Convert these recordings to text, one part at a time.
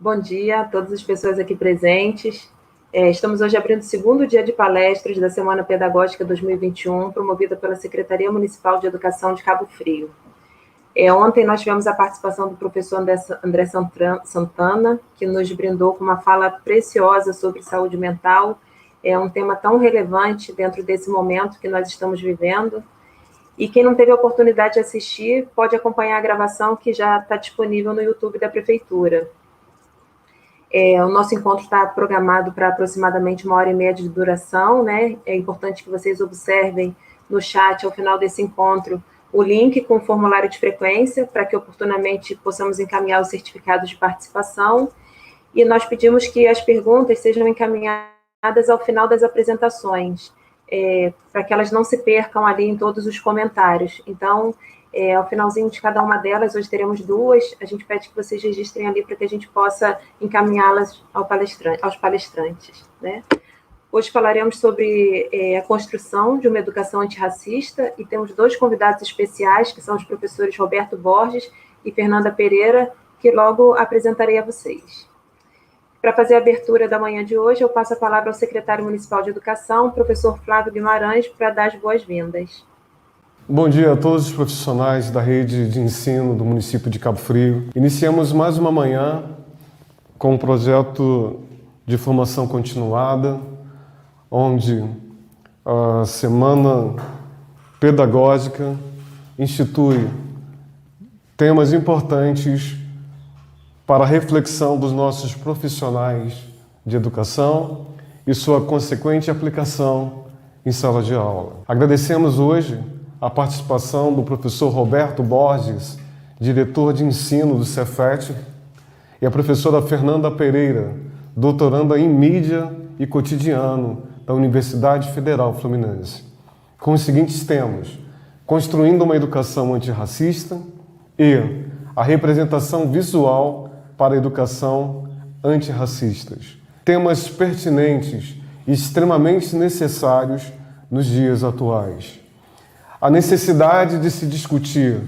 Bom dia a todas as pessoas aqui presentes. Estamos hoje abrindo o segundo dia de palestras da Semana Pedagógica 2021, promovida pela Secretaria Municipal de Educação de Cabo Frio. Ontem nós tivemos a participação do professor André Santana, que nos brindou com uma fala preciosa sobre saúde mental. É um tema tão relevante dentro desse momento que nós estamos vivendo. E quem não teve a oportunidade de assistir, pode acompanhar a gravação que já está disponível no YouTube da Prefeitura. O nosso encontro está programado para aproximadamente 1h30 de duração, né? É importante que vocês observem no chat, ao final desse encontro, o link com o formulário de frequência, para que oportunamente possamos encaminhar os certificados de participação. E nós pedimos que as perguntas sejam encaminhadas ao final das apresentações, para que elas não se percam ali em todos os comentários. Então, ao finalzinho de cada uma delas, hoje teremos 2, a gente pede que vocês registrem ali para que a gente possa encaminhá-las aos palestrantes, né? Hoje falaremos sobre a construção de uma educação antirracista e temos 2 convidados especiais, que são os professores Roberto Borges e Fernanda Pereira, que logo apresentarei a vocês. Para fazer a abertura da manhã de hoje, eu passo a palavra ao secretário municipal de Educação, professor Flávio Guimarães, para dar as boas-vindas. Bom dia a todos os profissionais da rede de ensino do município de Cabo Frio. Iniciamos mais uma manhã com um projeto de formação continuada, onde a Semana Pedagógica institui temas importantes para a reflexão dos nossos profissionais de educação e sua consequente aplicação em sala de aula. Agradecemos hoje a participação do professor Roberto Borges, diretor de ensino do Cefet, e a professora Fernanda Pereira, doutoranda em mídia e cotidiano da Universidade Federal Fluminense, com os seguintes temas: construindo uma educação antirracista e a representação visual para a educação antirracistas. Temas pertinentes e extremamente necessários nos dias atuais. A necessidade de se discutir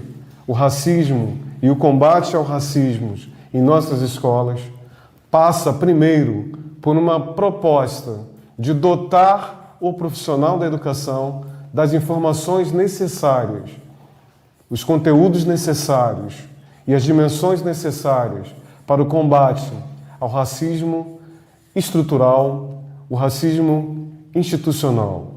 o racismo e o combate ao racismo em nossas escolas passa primeiro por uma proposta de dotar o profissional da educação das informações necessárias, os conteúdos necessários e as dimensões necessárias para o combate ao racismo estrutural, o racismo institucional.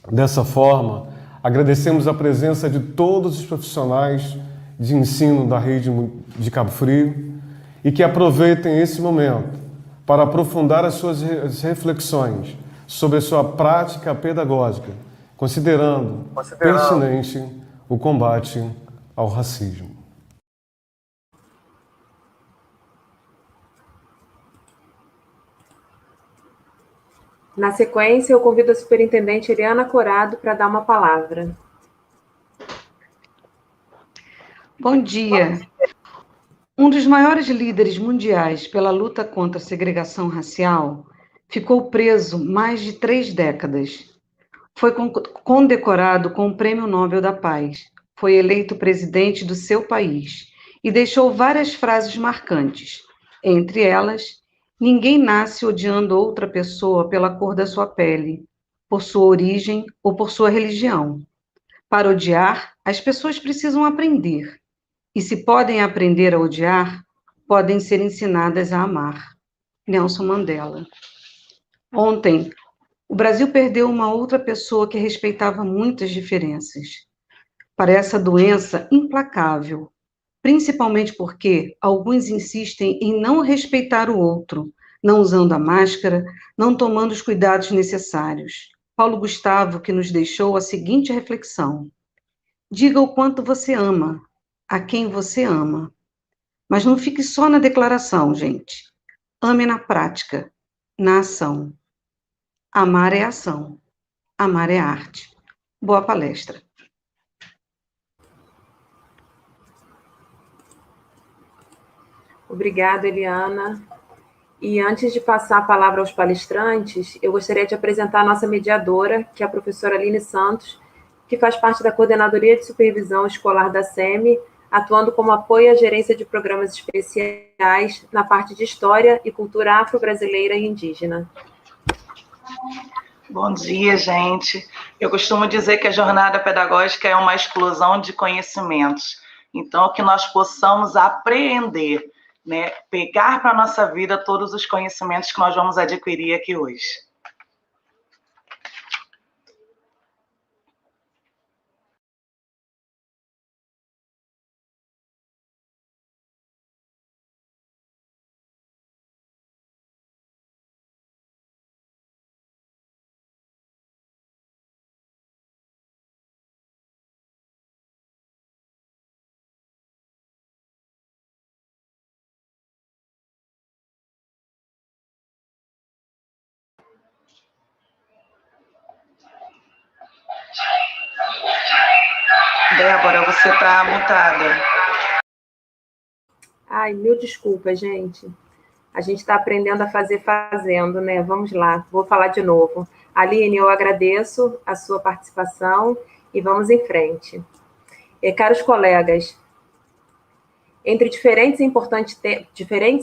Dessa forma, agradecemos a presença de todos os profissionais de ensino da rede de Cabo Frio e que aproveitem esse momento para aprofundar as suas reflexões sobre a sua prática pedagógica, considerando pertinente o combate ao racismo. Na sequência, eu convido a superintendente Eliana Corado para dar uma palavra. Bom dia. Um dos maiores líderes mundiais pela luta contra a segregação racial ficou preso mais de 3 décadas. Foi condecorado com o Prêmio Nobel da Paz. Foi eleito presidente do seu país e deixou várias frases marcantes. Entre elas: ninguém nasce odiando outra pessoa pela cor da sua pele, por sua origem ou por sua religião. Para odiar, as pessoas precisam aprender. E se podem aprender a odiar, podem ser ensinadas a amar. Nelson Mandela. Ontem, o Brasil perdeu uma outra pessoa que respeitava muitas diferenças. Para essa doença implacável, principalmente porque alguns insistem em não respeitar o outro, não usando a máscara, não tomando os cuidados necessários. Paulo Gustavo, que nos deixou a seguinte reflexão: diga o quanto você ama, a quem você ama. Mas não fique só na declaração, gente. Ame na prática, na ação. Amar é ação. Amar é arte. Boa palestra. Obrigada, Eliana. E antes de passar a palavra aos palestrantes, eu gostaria de apresentar a nossa mediadora, que é a professora Aline Santos, que faz parte da Coordenadoria de Supervisão Escolar da SEMI, atuando como apoio à gerência de programas especiais na parte de História e Cultura Afro-Brasileira e Indígena. Bom dia, gente. Eu costumo dizer que a jornada pedagógica é uma explosão de conhecimentos. Então, que nós possamos apreender, né? Pegar para a nossa vida todos os conhecimentos que nós vamos adquirir aqui hoje. Débora, você está mutada. Ai, mil desculpas, gente. A gente está aprendendo a fazer fazendo, né? Vamos lá, vou falar de novo. Aline, eu agradeço a sua participação e vamos em frente. Caros colegas, entre diferentes e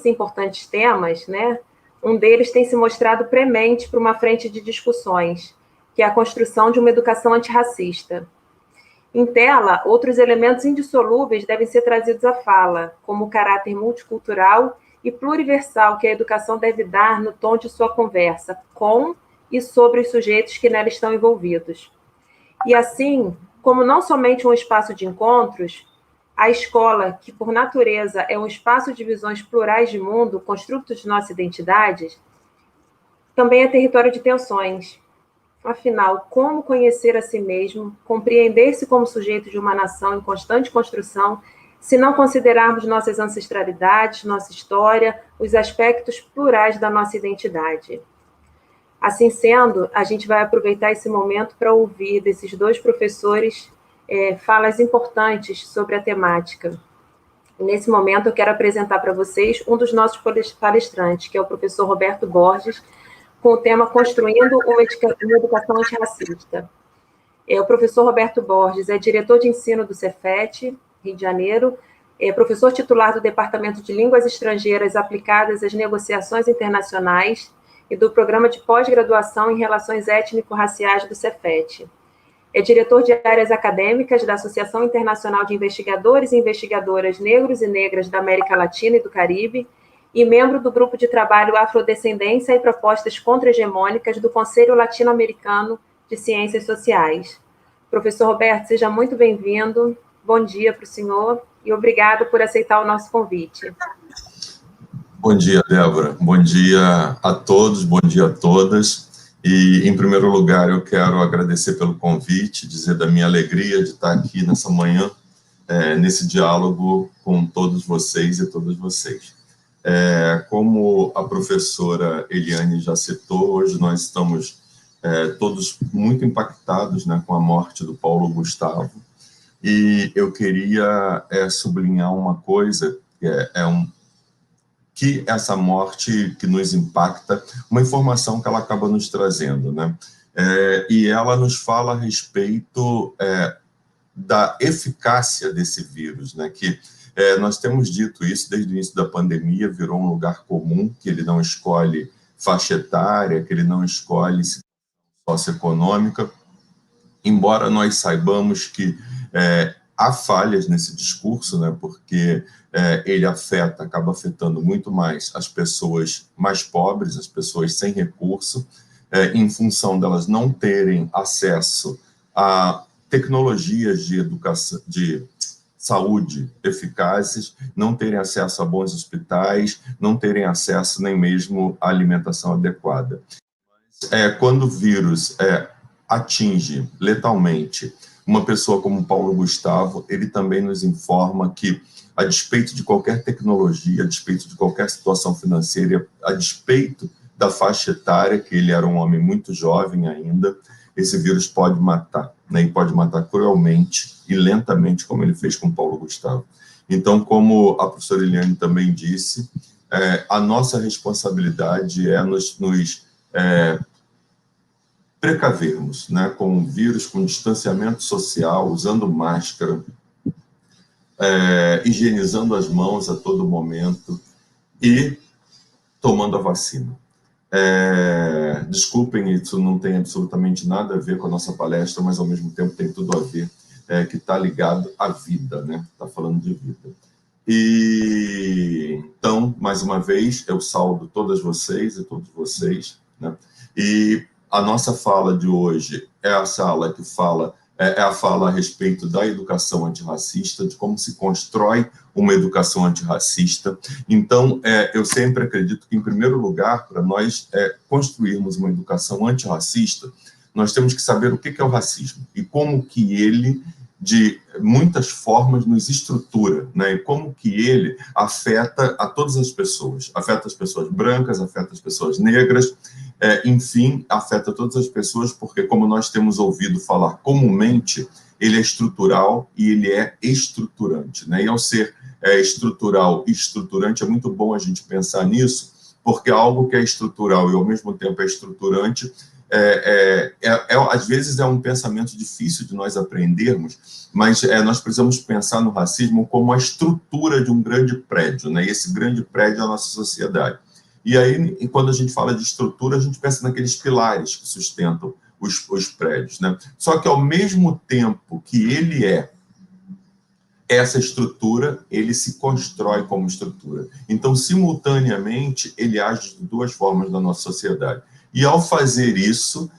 importantes temas, né? Um deles tem se mostrado premente para uma frente de discussões, que é a construção de uma educação antirracista. Em tela, outros elementos indissolúveis devem ser trazidos à fala, como o caráter multicultural e pluriversal que a educação deve dar no tom de sua conversa com e sobre os sujeitos que nela estão envolvidos. E assim, como não somente um espaço de encontros, a escola, que por natureza é um espaço de visões plurais de mundo, construto de nossa identidade, também é território de tensões. Afinal, como conhecer a si mesmo, compreender-se como sujeito de uma nação em constante construção, se não considerarmos nossas ancestralidades, nossa história, os aspectos plurais da nossa identidade? Assim sendo, a gente vai aproveitar esse momento para ouvir desses dois professores falas importantes sobre a temática. Nesse momento, eu quero apresentar para vocês um dos nossos palestrantes, que é o professor Roberto Borges, com o tema Construindo uma Educação Antirracista. O professor Roberto Borges é diretor de ensino do Cefet, Rio de Janeiro, é professor titular do Departamento de Línguas Estrangeiras Aplicadas às Negociações Internacionais e do Programa de Pós-Graduação em Relações Étnico-Raciais do Cefet. É diretor de áreas acadêmicas da Associação Internacional de Investigadores e Investigadoras Negros e Negras da América Latina e do Caribe, e membro do Grupo de Trabalho Afrodescendência e Propostas Contra-Hegemônicas do Conselho Latino-Americano de Ciências Sociais. Professor Roberto, seja muito bem-vindo. Bom dia para o senhor e obrigado por aceitar o nosso convite. Bom dia, Débora. Bom dia a todos, bom dia a todas. E, em primeiro lugar, eu quero agradecer pelo convite, dizer da minha alegria de estar aqui nessa manhã, nesse diálogo com todos vocês e todas vocês. Como a professora Eliane já citou, hoje nós estamos todos muito impactados, né, com a morte do Paulo Gustavo, e eu queria sublinhar uma coisa, que essa morte que nos impacta, uma informação que ela acaba nos trazendo, né? E ela nos fala a respeito da eficácia desse vírus, né? Que nós temos dito isso desde o início da pandemia, virou um lugar comum, que ele não escolhe faixa etária, que ele não escolhe situação socioeconômica, embora nós saibamos que há falhas nesse discurso, né, porque ele acaba afetando muito mais as pessoas mais pobres, as pessoas sem recurso, em função delas não terem acesso a tecnologias de educação, de saúde eficazes, não terem acesso a bons hospitais, não terem acesso nem mesmo à alimentação adequada. Quando o vírus atinge letalmente uma pessoa como Paulo Gustavo, ele também nos informa que, a despeito de qualquer tecnologia, a despeito de qualquer situação financeira, a despeito da faixa etária, que ele era um homem muito jovem ainda, esse vírus pode matar, né? E pode matar cruelmente e lentamente, como ele fez com Paulo Gustavo. Então, como a professora Eliane também disse, a nossa responsabilidade é nos precavermos, né, com o vírus, com distanciamento social, usando máscara, higienizando as mãos a todo momento e tomando a vacina. Desculpem, isso não tem absolutamente nada a ver com a nossa palestra, mas ao mesmo tempo tem tudo a ver, que está ligado à vida, né? Está falando de vida. E então, mais uma vez, eu saúdo todas vocês e todos vocês, né? E a nossa fala de hoje é a sala que fala, é a fala a respeito da educação antirracista, de como se constrói uma educação antirracista. Então, eu sempre acredito que, em primeiro lugar, para nós construirmos uma educação antirracista, nós temos que saber o que é o racismo e como que ele, de muitas formas, nos estrutura, né? E como que ele afeta a todas as pessoas. Afeta as pessoas brancas, afeta as pessoas negras, enfim, afeta todas as pessoas, porque, como nós temos ouvido falar comumente, ele é estrutural e ele é estruturante, né? E ao ser estrutural e estruturante, é muito bom a gente pensar nisso, porque algo que é estrutural e, ao mesmo tempo, é estruturante, às vezes é um pensamento difícil de nós aprendermos, mas nós precisamos pensar no racismo como a estrutura de um grande prédio, né? E esse grande prédio é a nossa sociedade. E aí, quando a gente fala de estrutura, a gente pensa naqueles pilares que sustentam os prédios, né? Só que, ao mesmo tempo que ele essa estrutura, ele se constrói como estrutura. Então, simultaneamente, ele age de duas formas na nossa sociedade. E, ao fazer isso,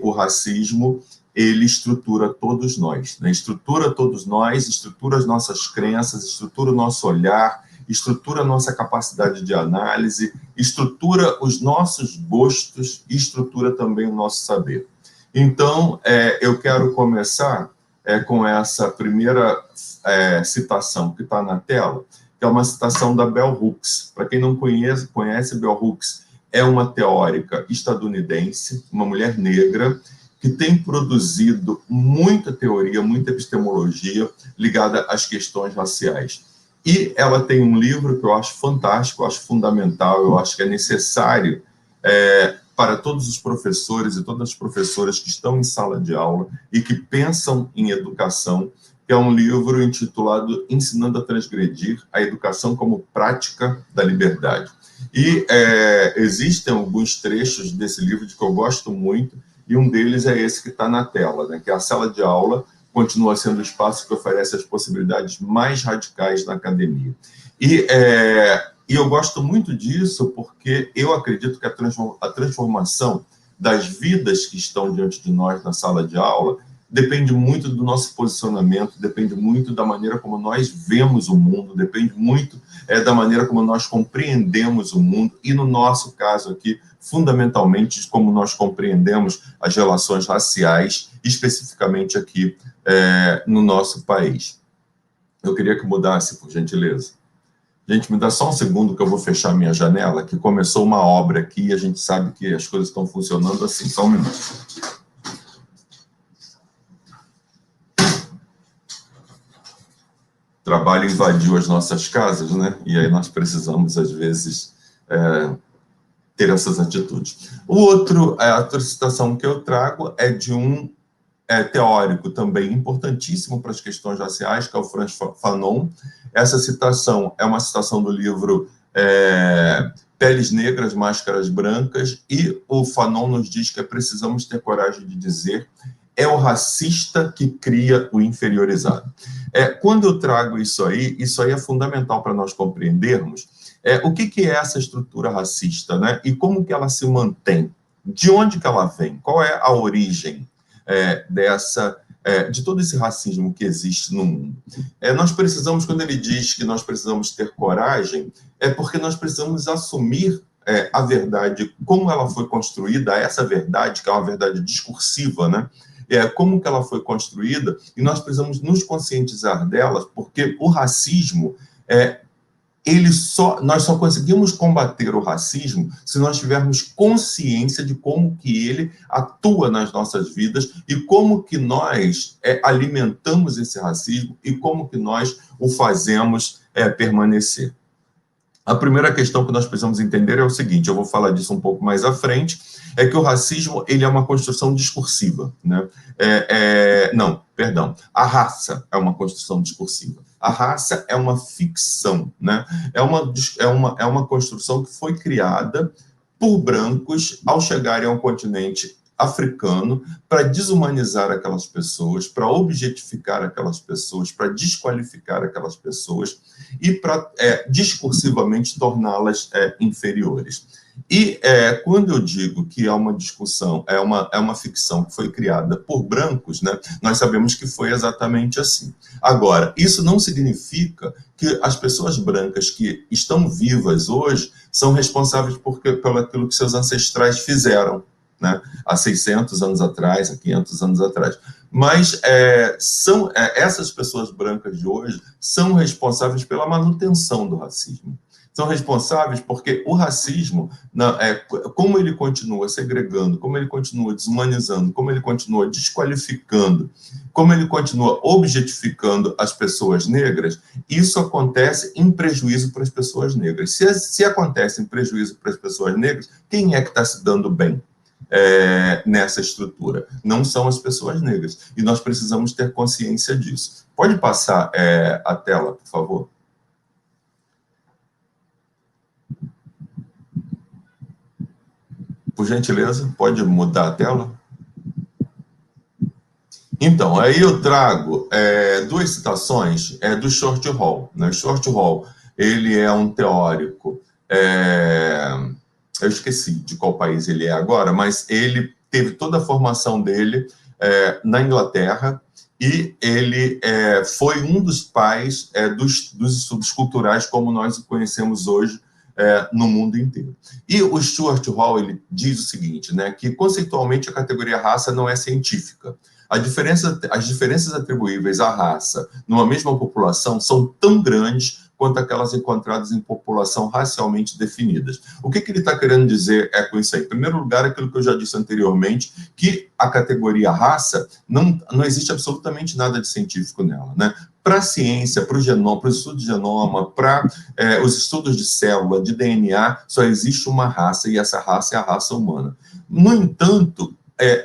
o racismo, ele estrutura todos nós, né? Estrutura todos nós, estrutura as nossas crenças, estrutura o nosso olhar, estrutura a nossa capacidade de análise, estrutura os nossos gostos e estrutura também o nosso saber. Então, eu quero começar com essa primeira citação que está na tela, que é uma citação da Bell Hooks. Para quem não conhece Bell Hooks, é uma teórica estadunidense, uma mulher negra, que tem produzido muita teoria, muita epistemologia ligada às questões raciais. E ela tem um livro que eu acho fantástico, eu acho fundamental, eu acho que é necessário para todos os professores e todas as professoras que estão em sala de aula e que pensam em educação, que é um livro intitulado Ensinando a Transgredir, a Educação como Prática da Liberdade. E existem alguns trechos desse livro que eu gosto muito, e um deles é esse que está na tela, né, que é a sala de aula continua sendo o espaço que oferece as possibilidades mais radicais na academia. E eu gosto muito disso porque eu acredito que a transformação das vidas que estão diante de nós na sala de aula depende muito do nosso posicionamento, depende muito da maneira como nós vemos o mundo, depende muito da maneira como nós compreendemos o mundo e, no nosso caso aqui, fundamentalmente, de como nós compreendemos as relações raciais, especificamente aqui no nosso país. Eu queria que mudasse, por gentileza. Gente, me dá só um segundo que eu vou fechar minha janela, que começou uma obra aqui e a gente sabe que as coisas estão funcionando assim. Só um minuto. O trabalho invadiu as nossas casas, né? E aí nós precisamos, às vezes, ter essas atitudes. A outra citação que eu trago é de um teórico também importantíssimo para as questões raciais, que é o Frantz Fanon. Essa citação é uma citação do livro Peles Negras, Máscaras Brancas, e o Fanon nos diz que precisamos ter coragem de dizer: é o racista que cria o inferiorizado. Quando eu trago isso aí é fundamental para nós compreendermos o que é essa estrutura racista, né? E como que ela se mantém, de onde que ela vem, qual é a origem de todo esse racismo que existe no mundo. Nós precisamos, quando ele diz que nós precisamos ter coragem, é porque nós precisamos assumir a verdade, como ela foi construída, essa verdade, que é uma verdade discursiva, né? Como que ela foi construída, e nós precisamos nos conscientizar delas, porque o racismo, nós só conseguimos combater o racismo se nós tivermos consciência de como que ele atua nas nossas vidas e como que nós alimentamos esse racismo e como que nós o fazemos permanecer. A primeira questão que nós precisamos entender é o seguinte, eu vou falar disso um pouco mais à frente, é que o racismo ele é uma construção discursiva, né? Não, perdão, a raça é uma construção discursiva. A raça é uma ficção, né? É uma construção que foi criada por brancos ao chegarem ao continente africano para desumanizar aquelas pessoas, para objetificar aquelas pessoas, para desqualificar aquelas pessoas e para discursivamente torná-las inferiores. E quando eu digo que é uma discussão, é uma ficção que foi criada por brancos, né, nós sabemos que foi exatamente assim. Agora, isso não significa que as pessoas brancas que estão vivas hoje são responsáveis pelo aquilo que seus ancestrais fizeram, né, há 600 anos atrás, há 500 anos atrás. Mas essas pessoas brancas de hoje são responsáveis pela manutenção do racismo. São responsáveis porque o racismo, como ele continua segregando, como ele continua desumanizando, como ele continua desqualificando, como ele continua objetificando as pessoas negras, isso acontece em prejuízo para as pessoas negras. Se acontece em prejuízo para as pessoas negras, quem é que está se dando bem nessa estrutura? Não são as pessoas negras. E nós precisamos ter consciência disso. Pode passar a tela, por favor? Por gentileza, pode mudar a tela? Então, aí eu trago duas citações do Short Hall. Né? Short Hall, ele é um teórico, eu esqueci de qual país ele é agora, mas ele teve toda a formação dele na Inglaterra e ele foi um dos pais dos estudos culturais como nós o conhecemos hoje no mundo inteiro. E o Stuart Hall, ele diz o seguinte, né, que conceitualmente a categoria raça não é científica. As diferenças atribuíveis à raça numa mesma população são tão grandes quanto aquelas encontradas em população racialmente definidas. O que ele está querendo dizer com isso aí? Em primeiro lugar, aquilo que eu já disse anteriormente, que a categoria raça não existe absolutamente nada de científico nela, né? Para a ciência, para o genoma, para o estudo de genoma, para os estudos de célula, de DNA, só existe uma raça, e essa raça é a raça humana. No entanto,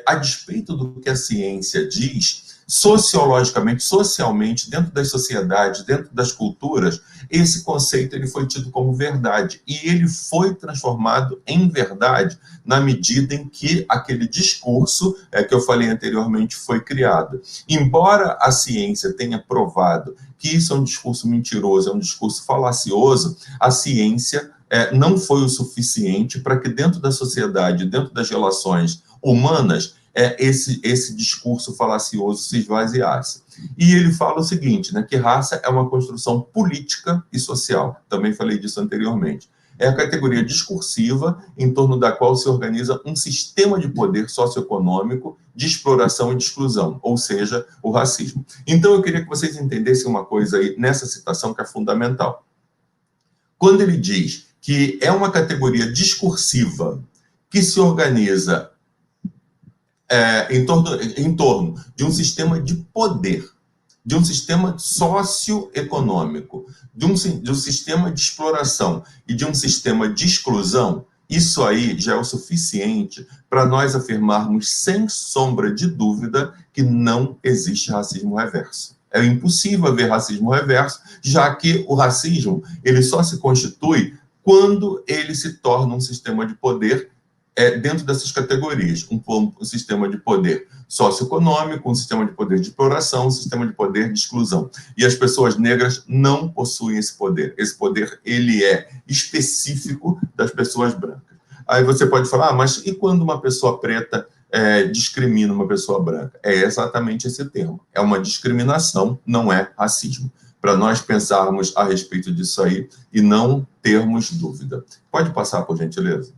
a despeito do que a ciência diz, sociologicamente, socialmente, dentro das sociedades, dentro das culturas, esse conceito ele foi tido como verdade. E ele foi transformado em verdade na medida em que aquele discurso que eu falei anteriormente foi criado. Embora a ciência tenha provado que isso é um discurso mentiroso, é um discurso falacioso, a ciência não foi o suficiente para que dentro da sociedade, dentro das relações humanas, esse discurso falacioso se esvaziasse. E ele fala o seguinte, né, que raça é uma construção política e social. Também falei disso anteriormente. É a categoria discursiva em torno da qual se organiza um sistema de poder socioeconômico de exploração e de exclusão, ou seja, o racismo. Então, eu queria que vocês entendessem uma coisa aí nessa citação que é fundamental. Quando ele diz que é uma categoria discursiva que se organiza em torno de um sistema de poder, de um sistema socioeconômico, de um sistema de exploração e de um sistema de exclusão, isso aí já é o suficiente para nós afirmarmos sem sombra de dúvida que não existe racismo reverso. É impossível haver racismo reverso, já que o racismo ele só se constitui quando ele se torna um sistema de poder dentro dessas categorias, um sistema de poder socioeconômico, um sistema de poder de exploração, um sistema de poder de exclusão. E as pessoas negras não possuem esse poder. Esse poder, ele é específico das pessoas brancas. Aí você pode falar, mas e quando uma pessoa preta discrimina uma pessoa branca? É exatamente esse termo. É uma discriminação, não é racismo. Para nós pensarmos a respeito disso aí e não termos dúvida. Pode passar, por gentileza?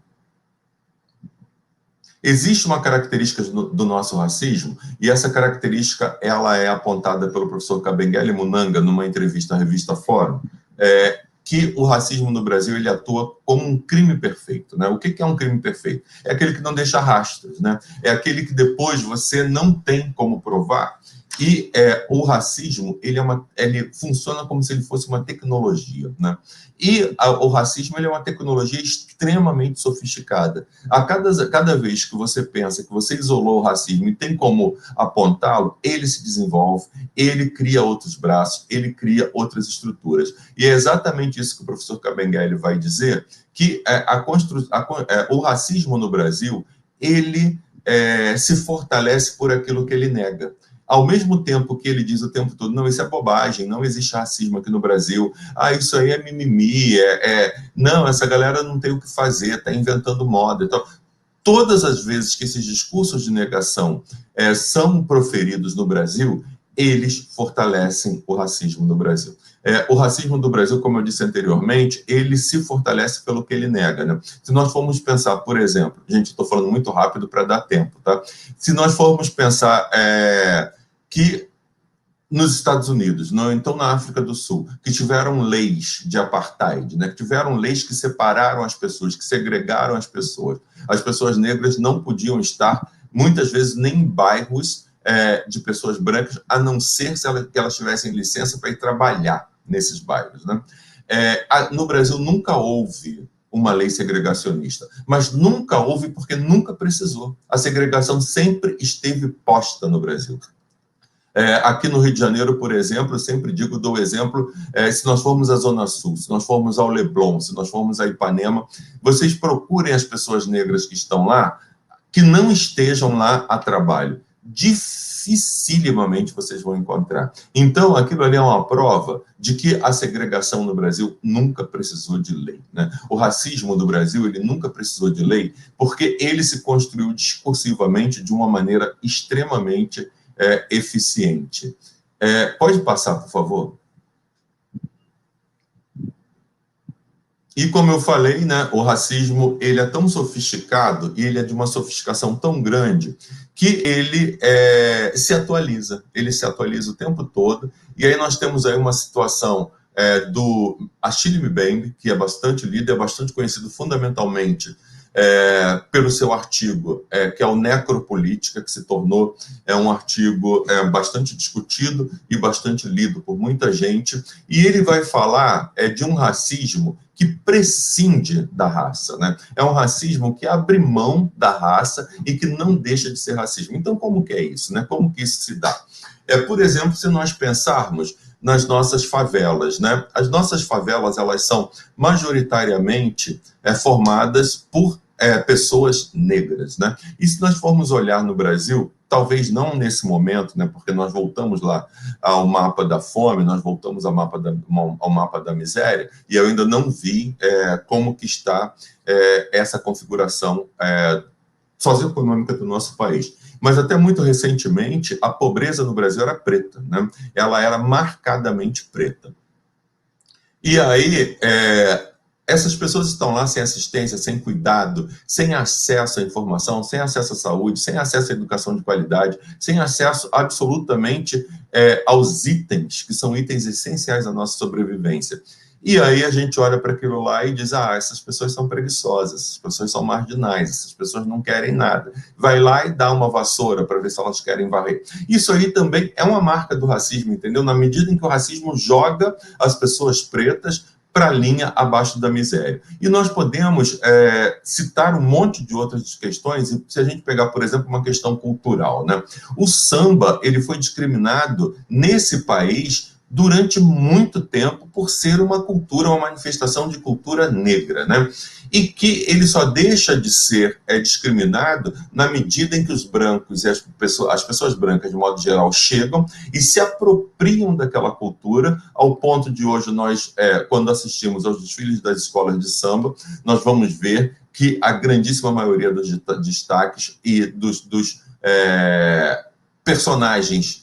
Existe uma característica do nosso racismo, e essa característica ela é apontada pelo professor Kabengele Munanga numa entrevista à revista Fórum, que o racismo no Brasil ele atua como um crime perfeito. Né? O que é um crime perfeito? É aquele que não deixa rastros, né? É aquele que depois você não tem como provar E o racismo, ele funciona como se ele fosse uma tecnologia, né? E o racismo, ele é uma tecnologia extremamente sofisticada. Cada vez que você pensa que você isolou o racismo e tem como apontá-lo, ele se desenvolve, ele cria outros braços, ele cria outras estruturas. E é exatamente isso que o professor Kabengele vai dizer, que o racismo no Brasil, ele se fortalece por aquilo que ele nega. Ao mesmo tempo que ele diz o tempo todo, não, isso é bobagem, não existe racismo aqui no Brasil, isso aí é mimimi, não, essa galera não tem o que fazer, está inventando moda. Então, todas as vezes que esses discursos de negação são proferidos no Brasil, eles fortalecem o racismo no Brasil. O racismo do Brasil, como eu disse anteriormente, ele se fortalece pelo que ele nega, né? Se nós formos pensar, por exemplo, gente, estou falando muito rápido para dar tempo, tá? Se nós formos pensar que nos Estados Unidos, não, então na África do Sul, que tiveram leis de apartheid, né, que tiveram leis que separaram as pessoas, que segregaram as pessoas negras não podiam estar, muitas vezes, nem em bairros de pessoas brancas, a não ser que elas tivessem licença para ir trabalhar nesses bairros, né? No Brasil nunca houve uma lei segregacionista, mas nunca houve porque nunca precisou. A segregação sempre esteve posta no Brasil. Aqui no Rio de Janeiro, por exemplo, eu sempre dou exemplo, se nós formos à Zona Sul, se nós formos ao Leblon, se nós formos a Ipanema, vocês procurem as pessoas negras que estão lá, que não estejam lá a trabalho. Dificilmente vocês vão encontrar. Então, aquilo ali é uma prova de que a segregação no Brasil nunca precisou de lei, né? O racismo do Brasil, ele nunca precisou de lei, porque ele se construiu discursivamente de uma maneira extremamente eficiente. Pode passar, por favor? E como eu falei, né, o racismo, ele é tão sofisticado e ele é de uma sofisticação tão grande que ele se atualiza o tempo todo. E aí nós temos aí uma situação do Achille Mbembe, que é bastante lido, é bastante conhecido fundamentalmente pelo seu artigo, que é o Necropolítica, que se tornou um artigo bastante discutido e bastante lido por muita gente, e ele vai falar de um racismo que prescinde da raça, né? É um racismo que abre mão da raça e que não deixa de ser racismo. Então, como que é isso, né? Como que isso se dá? Por exemplo, se nós pensarmos nas nossas favelas, né? As nossas favelas, elas são majoritariamente formadas por pessoas negras, né? E se nós formos olhar no Brasil, talvez não nesse momento, né? Porque nós voltamos lá ao mapa da fome, nós voltamos ao mapa da miséria, e eu ainda não vi como que está essa configuração socioeconômica do nosso país. Mas até muito recentemente, a pobreza no Brasil era preta, né? Ela era marcadamente preta. E aí, essas pessoas estão lá sem assistência, sem cuidado, sem acesso à informação, sem acesso à saúde, sem acesso à educação de qualidade, sem acesso absolutamente aos itens, que são itens essenciais da nossa sobrevivência. E aí a gente olha para aquilo lá e diz, essas pessoas são preguiçosas, essas pessoas são marginais, essas pessoas não querem nada. Vai lá e dá uma vassoura para ver se elas querem varrer. Isso aí também é uma marca do racismo, entendeu? Na medida em que o racismo joga as pessoas pretas para a linha abaixo da miséria. E nós podemos citar um monte de outras questões, e se a gente pegar, por exemplo, uma questão cultural, né? O samba, ele foi discriminado nesse país durante muito tempo por ser uma cultura, uma manifestação de cultura negra, né? E que ele só deixa de ser discriminado na medida em que os brancos e as pessoas brancas, de modo geral, chegam e se apropriam daquela cultura, ao ponto de hoje nós, quando assistimos aos desfiles das escolas de samba, nós vamos ver que a grandíssima maioria dos destaques e dos personagens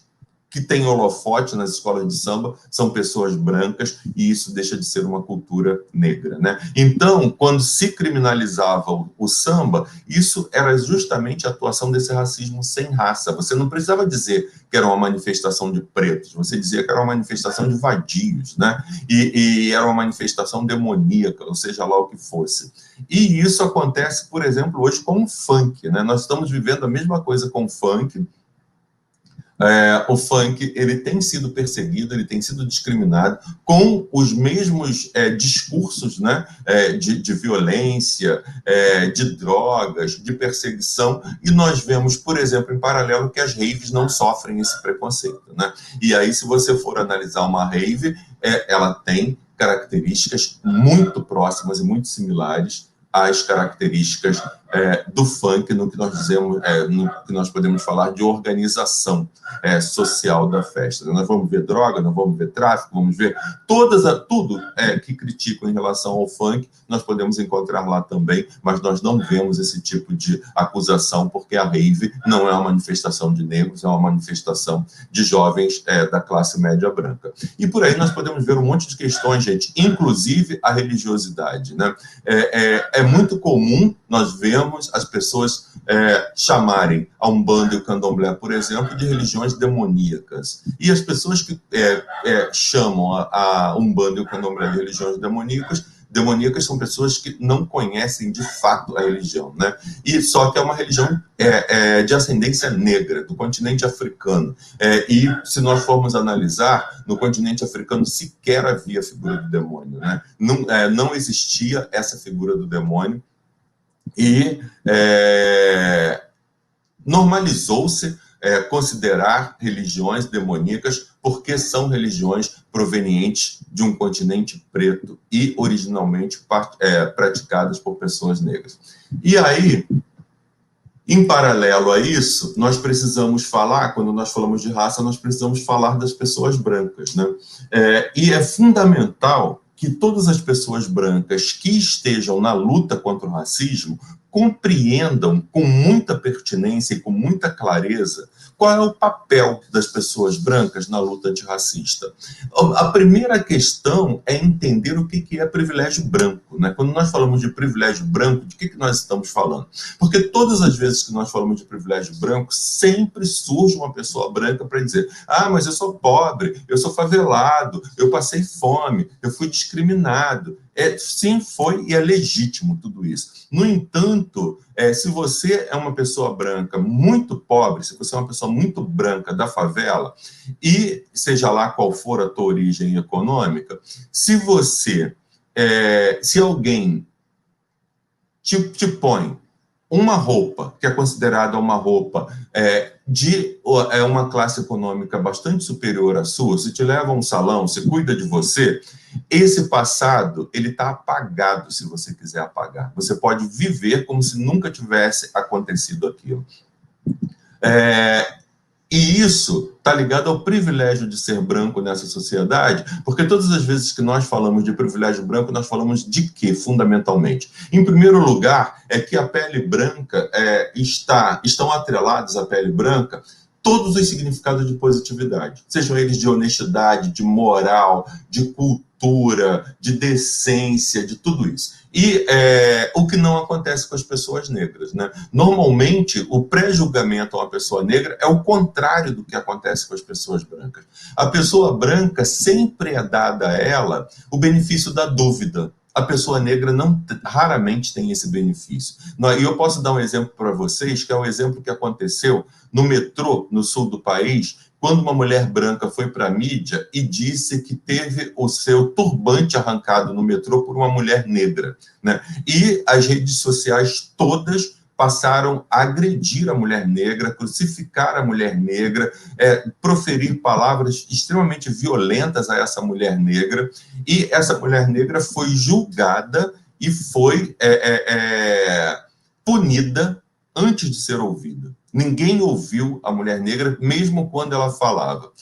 que tem holofote nas escolas de samba são pessoas brancas, e isso deixa de ser uma cultura negra, né? Então, quando se criminalizava o samba, isso era justamente a atuação desse racismo sem raça. Você não precisava dizer que era uma manifestação de pretos, você dizia que era uma manifestação de vadios, né? E era uma manifestação demoníaca, ou seja lá o que fosse. E isso acontece, por exemplo, hoje com o funk, né? Nós estamos vivendo a mesma coisa com o funk. o funk ele tem sido perseguido, ele tem sido discriminado com os mesmos discursos, né, de violência, de drogas, de perseguição, e nós vemos, por exemplo, em paralelo, que as raves não sofrem esse preconceito, né? E aí, se você for analisar uma rave, ela tem características muito próximas e muito similares às características do funk, no que nós dizemos, no que nós podemos falar de organização social da festa. Nós vamos ver droga, nós vamos ver tráfico, vamos ver tudo que criticam em relação ao funk, nós podemos encontrar lá também, mas nós não vemos esse tipo de acusação, porque a rave não é uma manifestação de negros, é uma manifestação de jovens da classe média branca. E por aí nós podemos ver um monte de questões, gente, inclusive a religiosidade, né? É muito comum nós vemos as pessoas chamarem a Umbanda e o Candomblé, por exemplo, de religiões demoníacas. E as pessoas que chamam a Umbanda e o Candomblé de religiões demoníacas são pessoas que não conhecem de fato a religião, né? E só que é uma religião de ascendência negra, do continente africano. E se nós formos analisar, no continente africano sequer havia a figura do demônio, né? Não existia essa figura do demônio, e normalizou-se considerar religiões demoníacas porque são religiões provenientes de um continente preto e originalmente praticadas por pessoas negras. E aí, em paralelo a isso, nós precisamos falar, quando nós falamos de raça, nós precisamos falar das pessoas brancas, né? E é fundamental que todas as pessoas brancas que estejam na luta contra o racismo compreendam com muita pertinência e com muita clareza qual é o papel das pessoas brancas na luta antirracista. A primeira questão é entender o que é privilégio branco, né? Quando nós falamos de privilégio branco, de que nós estamos falando? Porque todas as vezes que nós falamos de privilégio branco, sempre surge uma pessoa branca para dizer: ah, mas eu sou pobre, eu sou favelado, eu passei fome, eu fui discriminado. Sim, foi e é legítimo tudo isso. No entanto, se você é uma pessoa branca muito pobre, se você é uma pessoa muito branca da favela, e seja lá qual for a tua origem econômica, se alguém te põe uma roupa, que é considerada uma roupa de uma classe econômica bastante superior à sua, se te leva a um salão, se cuida de você, esse passado, ele está apagado, se você quiser apagar. Você pode viver como se nunca tivesse acontecido aquilo. E isso está ligado ao privilégio de ser branco nessa sociedade, porque todas as vezes que nós falamos de privilégio branco, nós falamos de quê, fundamentalmente? Em primeiro lugar, é que a pele branca estão atrelados à pele branca todos os significados de positividade, sejam eles de honestidade, de moral, de cultura, de decência, de tudo isso. E o que não acontece com as pessoas negras, né? Normalmente, o pré-julgamento a uma pessoa negra é o contrário do que acontece com as pessoas brancas. A pessoa branca sempre é dada a ela o benefício da dúvida. A pessoa negra raramente tem esse benefício. E eu posso dar um exemplo para vocês, que é um exemplo que aconteceu no metrô, no sul do país, quando uma mulher branca foi para a mídia e disse que teve o seu turbante arrancado no metrô por uma mulher negra, né? E as redes sociais todas passaram a agredir a mulher negra, crucificar a mulher negra, proferir palavras extremamente violentas a essa mulher negra, e essa mulher negra foi julgada e foi punida antes de ser ouvida. Ninguém ouviu a mulher negra, mesmo quando ela falava.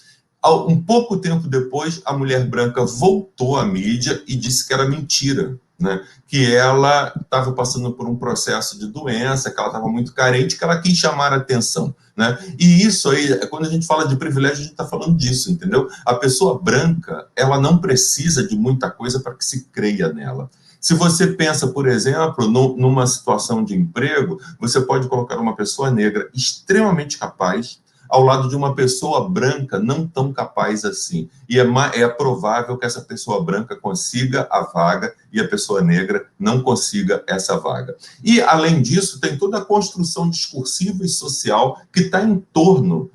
Um pouco tempo depois, a mulher branca voltou à mídia e disse que era mentira, né? Que ela estava passando por um processo de doença, que ela estava muito carente, que ela quis chamar a atenção, né? E isso aí, quando a gente fala de privilégio, a gente está falando disso, entendeu? A pessoa branca, ela não precisa de muita coisa para que se creia nela. Se você pensa, por exemplo, numa situação de emprego, você pode colocar uma pessoa negra extremamente capaz ao lado de uma pessoa branca não tão capaz assim. E é provável que essa pessoa branca consiga a vaga e a pessoa negra não consiga essa vaga. E, além disso, tem toda a construção discursiva e social que está em torno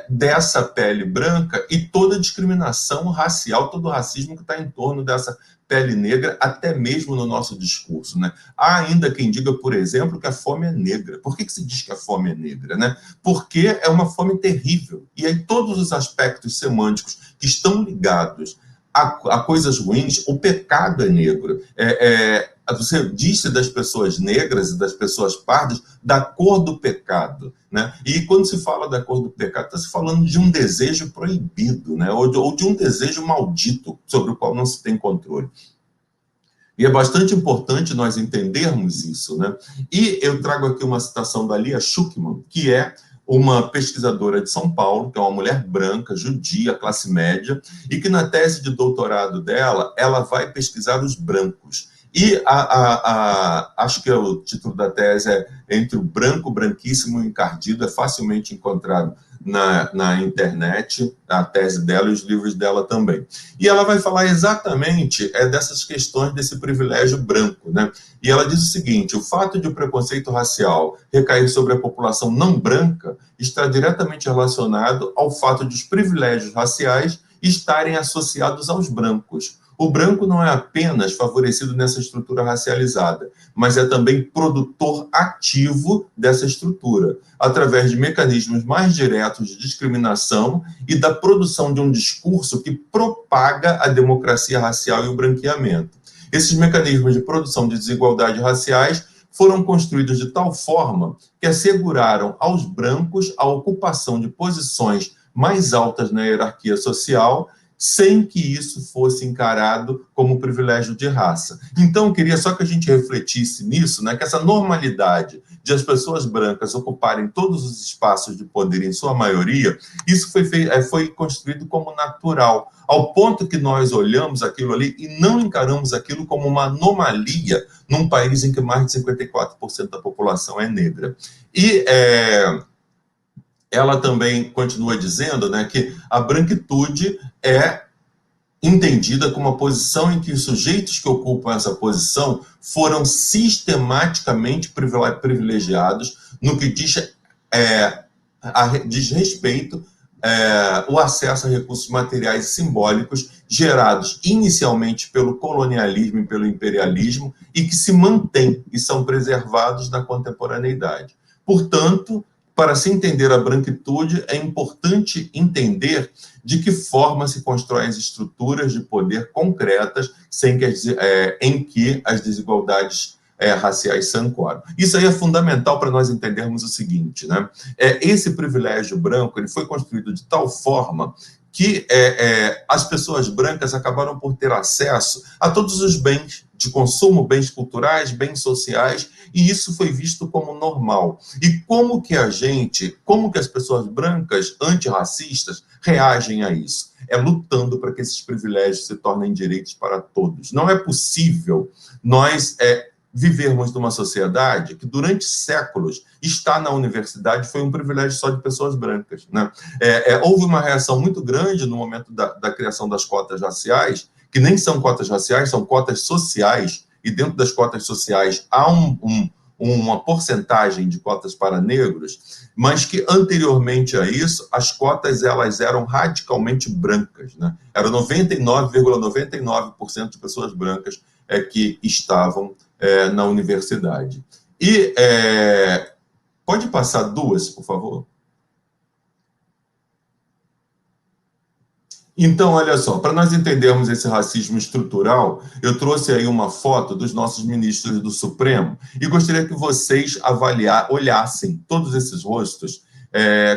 dessa pele branca e toda discriminação racial, todo o racismo que está em torno dessa pele negra, até mesmo no nosso discurso, né? Há ainda quem diga, por exemplo, que a fome é negra. Por que se diz que a fome é negra, né? Porque é uma fome terrível. E aí todos os aspectos semânticos que estão ligados a coisas ruins, o pecado é negro. Você disse das pessoas negras e das pessoas pardas da cor do pecado, né? E quando se fala da cor do pecado, está se falando de um desejo proibido, né? Ou de um desejo maldito sobre o qual não se tem controle. E é bastante importante nós entendermos isso, né? E eu trago aqui uma citação da Lia Schuckman, que é uma pesquisadora de São Paulo, que é uma mulher branca, judia, classe média, e que na tese de doutorado dela, ela vai pesquisar os brancos. E acho que o título da tese é Entre o Branco, Branquíssimo e Encardido, é facilmente encontrado na internet, a tese dela e os livros dela também. E ela vai falar exatamente dessas questões desse privilégio branco, né? E ela diz o seguinte: o fato de o preconceito racial recair sobre a população não branca está diretamente relacionado ao fato de os privilégios raciais estarem associados aos brancos. O branco não é apenas favorecido nessa estrutura racializada, mas é também produtor ativo dessa estrutura, através de mecanismos mais diretos de discriminação e da produção de um discurso que propaga a democracia racial e o branqueamento. Esses mecanismos de produção de desigualdades raciais foram construídos de tal forma que asseguraram aos brancos a ocupação de posições mais altas na hierarquia social, sem que isso fosse encarado como privilégio de raça. Então, eu queria só que a gente refletisse nisso, né, que essa normalidade de as pessoas brancas ocuparem todos os espaços de poder, em sua maioria, isso foi construído como natural, ao ponto que nós olhamos aquilo ali e não encaramos aquilo como uma anomalia num país em que mais de 54% da população é negra. E ela também continua dizendo, né, que a branquitude é entendida como uma posição em que os sujeitos que ocupam essa posição foram sistematicamente privilegiados no que diz respeito o acesso a recursos materiais e simbólicos gerados inicialmente pelo colonialismo e pelo imperialismo e que se mantêm e são preservados na contemporaneidade. Portanto, para se entender a branquitude, é importante entender de que forma se constroem as estruturas de poder concretas em que as desigualdades raciais se ancoram. Isso aí é fundamental para nós entendermos o seguinte, né? Esse privilégio branco ele foi construído de tal forma que as pessoas brancas acabaram por ter acesso a todos os bens de consumo, bens culturais, bens sociais, e isso foi visto como normal. E como que as pessoas brancas antirracistas reagem a isso? É lutando para que esses privilégios se tornem direitos para todos. Não é possível nós vivermos numa sociedade que durante séculos estar na universidade foi um privilégio só de pessoas brancas, né? Houve uma reação muito grande no momento da criação das cotas raciais, que nem são cotas raciais, são cotas sociais, e dentro das cotas sociais há uma porcentagem de cotas para negros, mas que anteriormente a isso, as cotas elas eram radicalmente brancas, né? Era 99,99% de pessoas brancas que estavam na universidade. E pode passar duas, por favor? Então, olha só, para nós entendermos esse racismo estrutural, eu trouxe aí uma foto dos nossos ministros do Supremo e gostaria que vocês olhassem todos esses rostos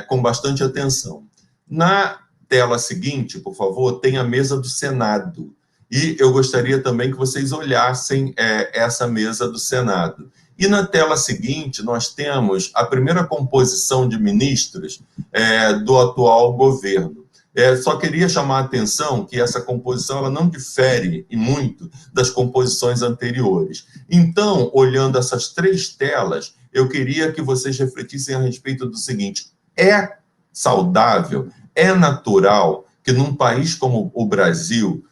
com bastante atenção. Na tela seguinte, por favor, tem a mesa do Senado. E eu gostaria também que vocês olhassem essa mesa do Senado. E na tela seguinte, nós temos a primeira composição de ministros do atual governo. Só queria chamar a atenção que essa composição ela não difere e muito das composições anteriores. Então, olhando essas três telas, eu queria que vocês refletissem a respeito do seguinte: é saudável, é natural que num país como o Brasil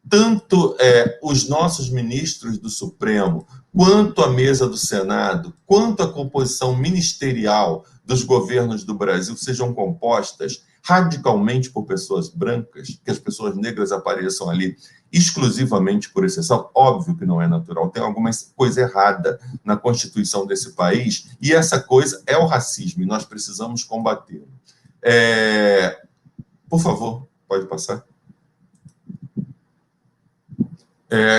tanto os nossos ministros do Supremo, quanto a mesa do Senado, quanto a composição ministerial dos governos do Brasil sejam compostas radicalmente por pessoas brancas, que as pessoas negras apareçam ali exclusivamente por exceção, óbvio que não é natural, tem alguma coisa errada na Constituição desse país, e essa coisa é o racismo, e nós precisamos combatê-lo. Por favor, pode passar.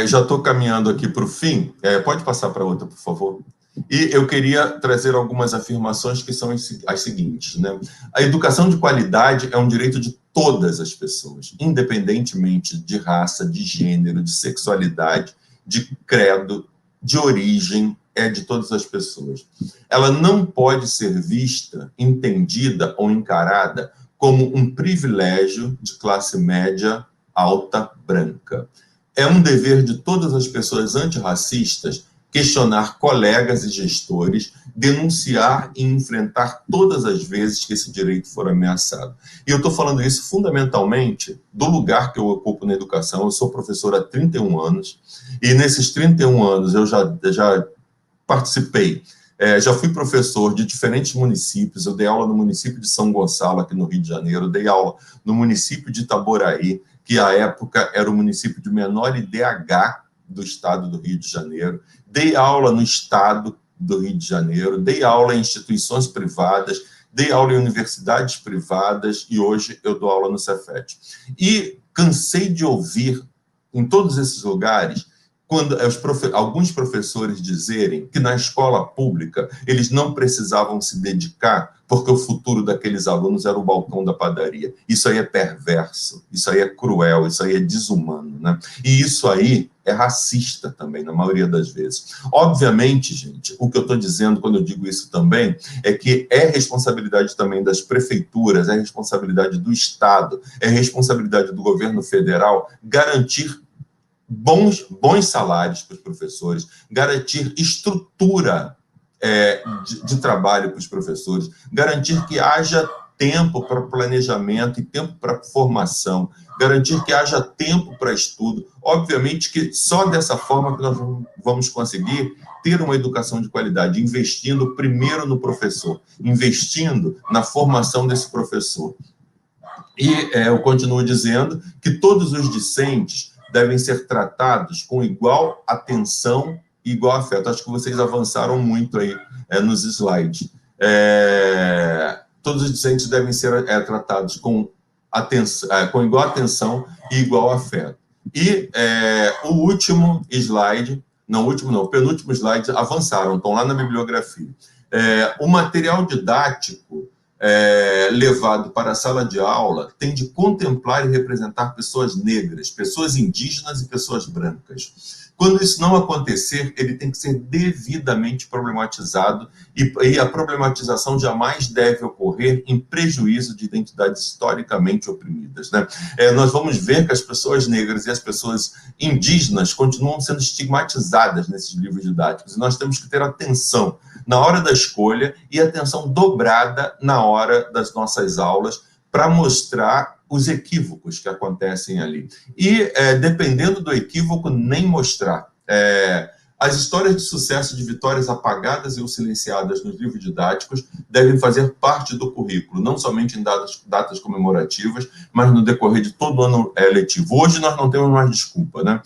Já estou caminhando aqui para o fim. Pode passar para outra, por favor. E eu queria trazer algumas afirmações que são as seguintes, né? A educação de qualidade é um direito de todas as pessoas, independentemente de raça, de gênero, de sexualidade, de credo, de origem, é de todas as pessoas. Ela não pode ser vista, entendida ou encarada como um privilégio de classe média alta branca. É um dever de todas as pessoas antirracistas questionar colegas e gestores, denunciar e enfrentar todas as vezes que esse direito for ameaçado. E eu estou falando isso fundamentalmente do lugar que eu ocupo na educação. Eu sou professor há 31 anos, e nesses 31 anos eu já participei, já fui professor de diferentes municípios. Eu dei aula no município de São Gonçalo, aqui no Rio de Janeiro, dei aula no município de Itaboraí, que à época era o município de menor IDH do estado do Rio de Janeiro, dei aula no estado do Rio de Janeiro, dei aula em instituições privadas, dei aula em universidades privadas, e hoje eu dou aula no Cefet. E cansei de ouvir, em todos esses lugares, quando alguns professores dizerem que na escola pública eles não precisavam se dedicar porque o futuro daqueles alunos era o balcão da padaria. Isso aí é perverso, isso aí é cruel, isso aí é desumano, né? E isso aí é racista também, na maioria das vezes. Obviamente, gente, o que eu estou dizendo quando eu digo isso também é que é responsabilidade também das prefeituras, é responsabilidade do Estado, é responsabilidade do governo federal garantir bons salários para os professores, garantir estrutura de trabalho para os professores, garantir que haja tempo para planejamento e tempo para formação, garantir que haja tempo para estudo. Obviamente que só dessa forma que nós vamos conseguir ter uma educação de qualidade, investindo primeiro no professor, investindo na formação desse professor. E eu continuo dizendo que todos os discentes devem ser tratados com igual atenção e igual afeto. Acho que vocês avançaram muito aí nos slides. Todos os discentes devem ser tratados com igual atenção e igual afeto. E o último slide, o penúltimo slide, avançaram, estão lá na bibliografia. O material didático levado para a sala de aula tem de contemplar e representar pessoas negras, pessoas indígenas e pessoas brancas. Quando isso não acontecer, ele tem que ser devidamente problematizado, e a problematização jamais deve ocorrer em prejuízo de identidades historicamente oprimidas, né? Nós vamos ver que as pessoas negras e as pessoas indígenas continuam sendo estigmatizadas nesses livros didáticos, e nós temos que ter atenção na hora da escolha e atenção dobrada na hora das nossas aulas para mostrar os equívocos que acontecem ali. E, dependendo do equívoco, nem mostrar. As histórias de sucesso de vitórias apagadas ou silenciadas nos livros didáticos devem fazer parte do currículo, não somente em datas comemorativas, mas no decorrer de todo o ano letivo. Hoje nós não temos mais desculpa, né?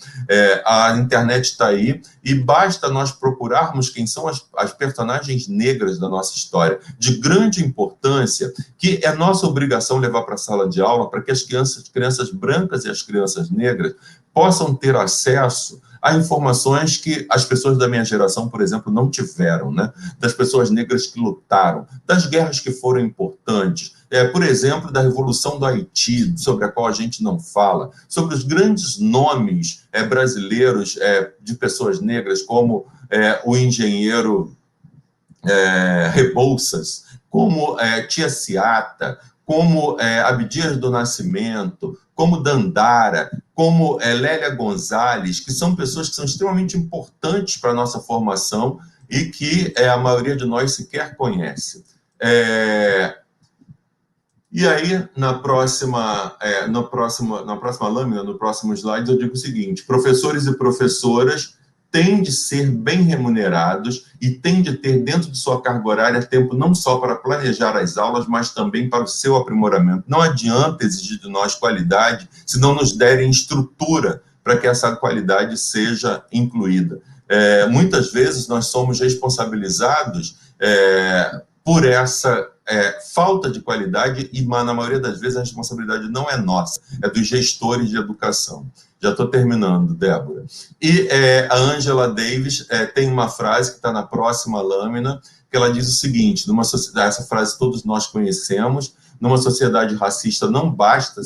A internet está aí, e basta nós procurarmos quem são as personagens negras da nossa história, de grande importância, que é nossa obrigação levar para a sala de aula, para que as crianças brancas e as crianças negras possam ter acesso a informações que as pessoas da minha geração, por exemplo, não tiveram, né? Das pessoas negras que lutaram, das guerras que foram importantes, por exemplo, da Revolução do Haiti, sobre a qual a gente não fala, sobre os grandes nomes brasileiros de pessoas negras, como o engenheiro Rebouças, como Tia Ciata, como Abdias do Nascimento, como Dandara, como Lélia Gonzalez, que são pessoas que são extremamente importantes para a nossa formação e que a maioria de nós sequer conhece. E aí, na próxima lâmina, no próximo slide, eu digo o seguinte: professores e professoras têm de ser bem remunerados e têm de ter dentro de sua carga horária tempo não só para planejar as aulas, mas também para o seu aprimoramento. Não adianta exigir de nós qualidade se não nos derem estrutura para que essa qualidade seja incluída. Muitas vezes nós somos responsabilizados por essa falta de qualidade e, na maioria das vezes, a responsabilidade não é nossa, é dos gestores de educação. Já estou terminando, Débora. E a Angela Davis tem uma frase que está na próxima lâmina, que ela diz o seguinte: numa sociedade, essa frase todos nós conhecemos, numa sociedade racista não basta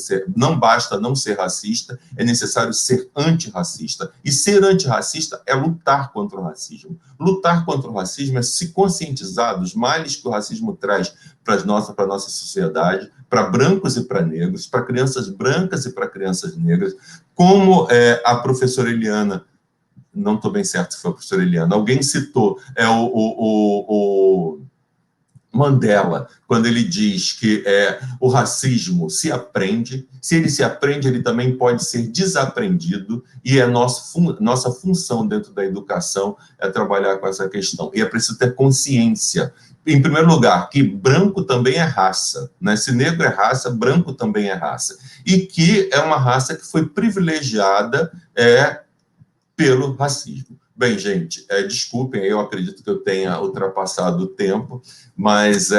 não ser racista, é necessário ser antirracista. E ser antirracista é lutar contra o racismo. Lutar contra o racismo é se conscientizar dos males que o racismo traz para a nossa sociedade, para brancos e para negros, para crianças brancas e para crianças negras, como a professora Eliana, não estou bem certo se foi a professora Eliana, alguém citou, o Mandela, quando ele diz que o racismo se aprende, se ele se aprende, ele também pode ser desaprendido, e nossa função dentro da educação é trabalhar com essa questão. E é preciso ter consciência, em primeiro lugar, que branco também é raça, né? Se negro é raça, branco também é raça, e que é uma raça que foi privilegiada pelo racismo. Bem, gente, desculpem, eu acredito que eu tenha ultrapassado o tempo, mas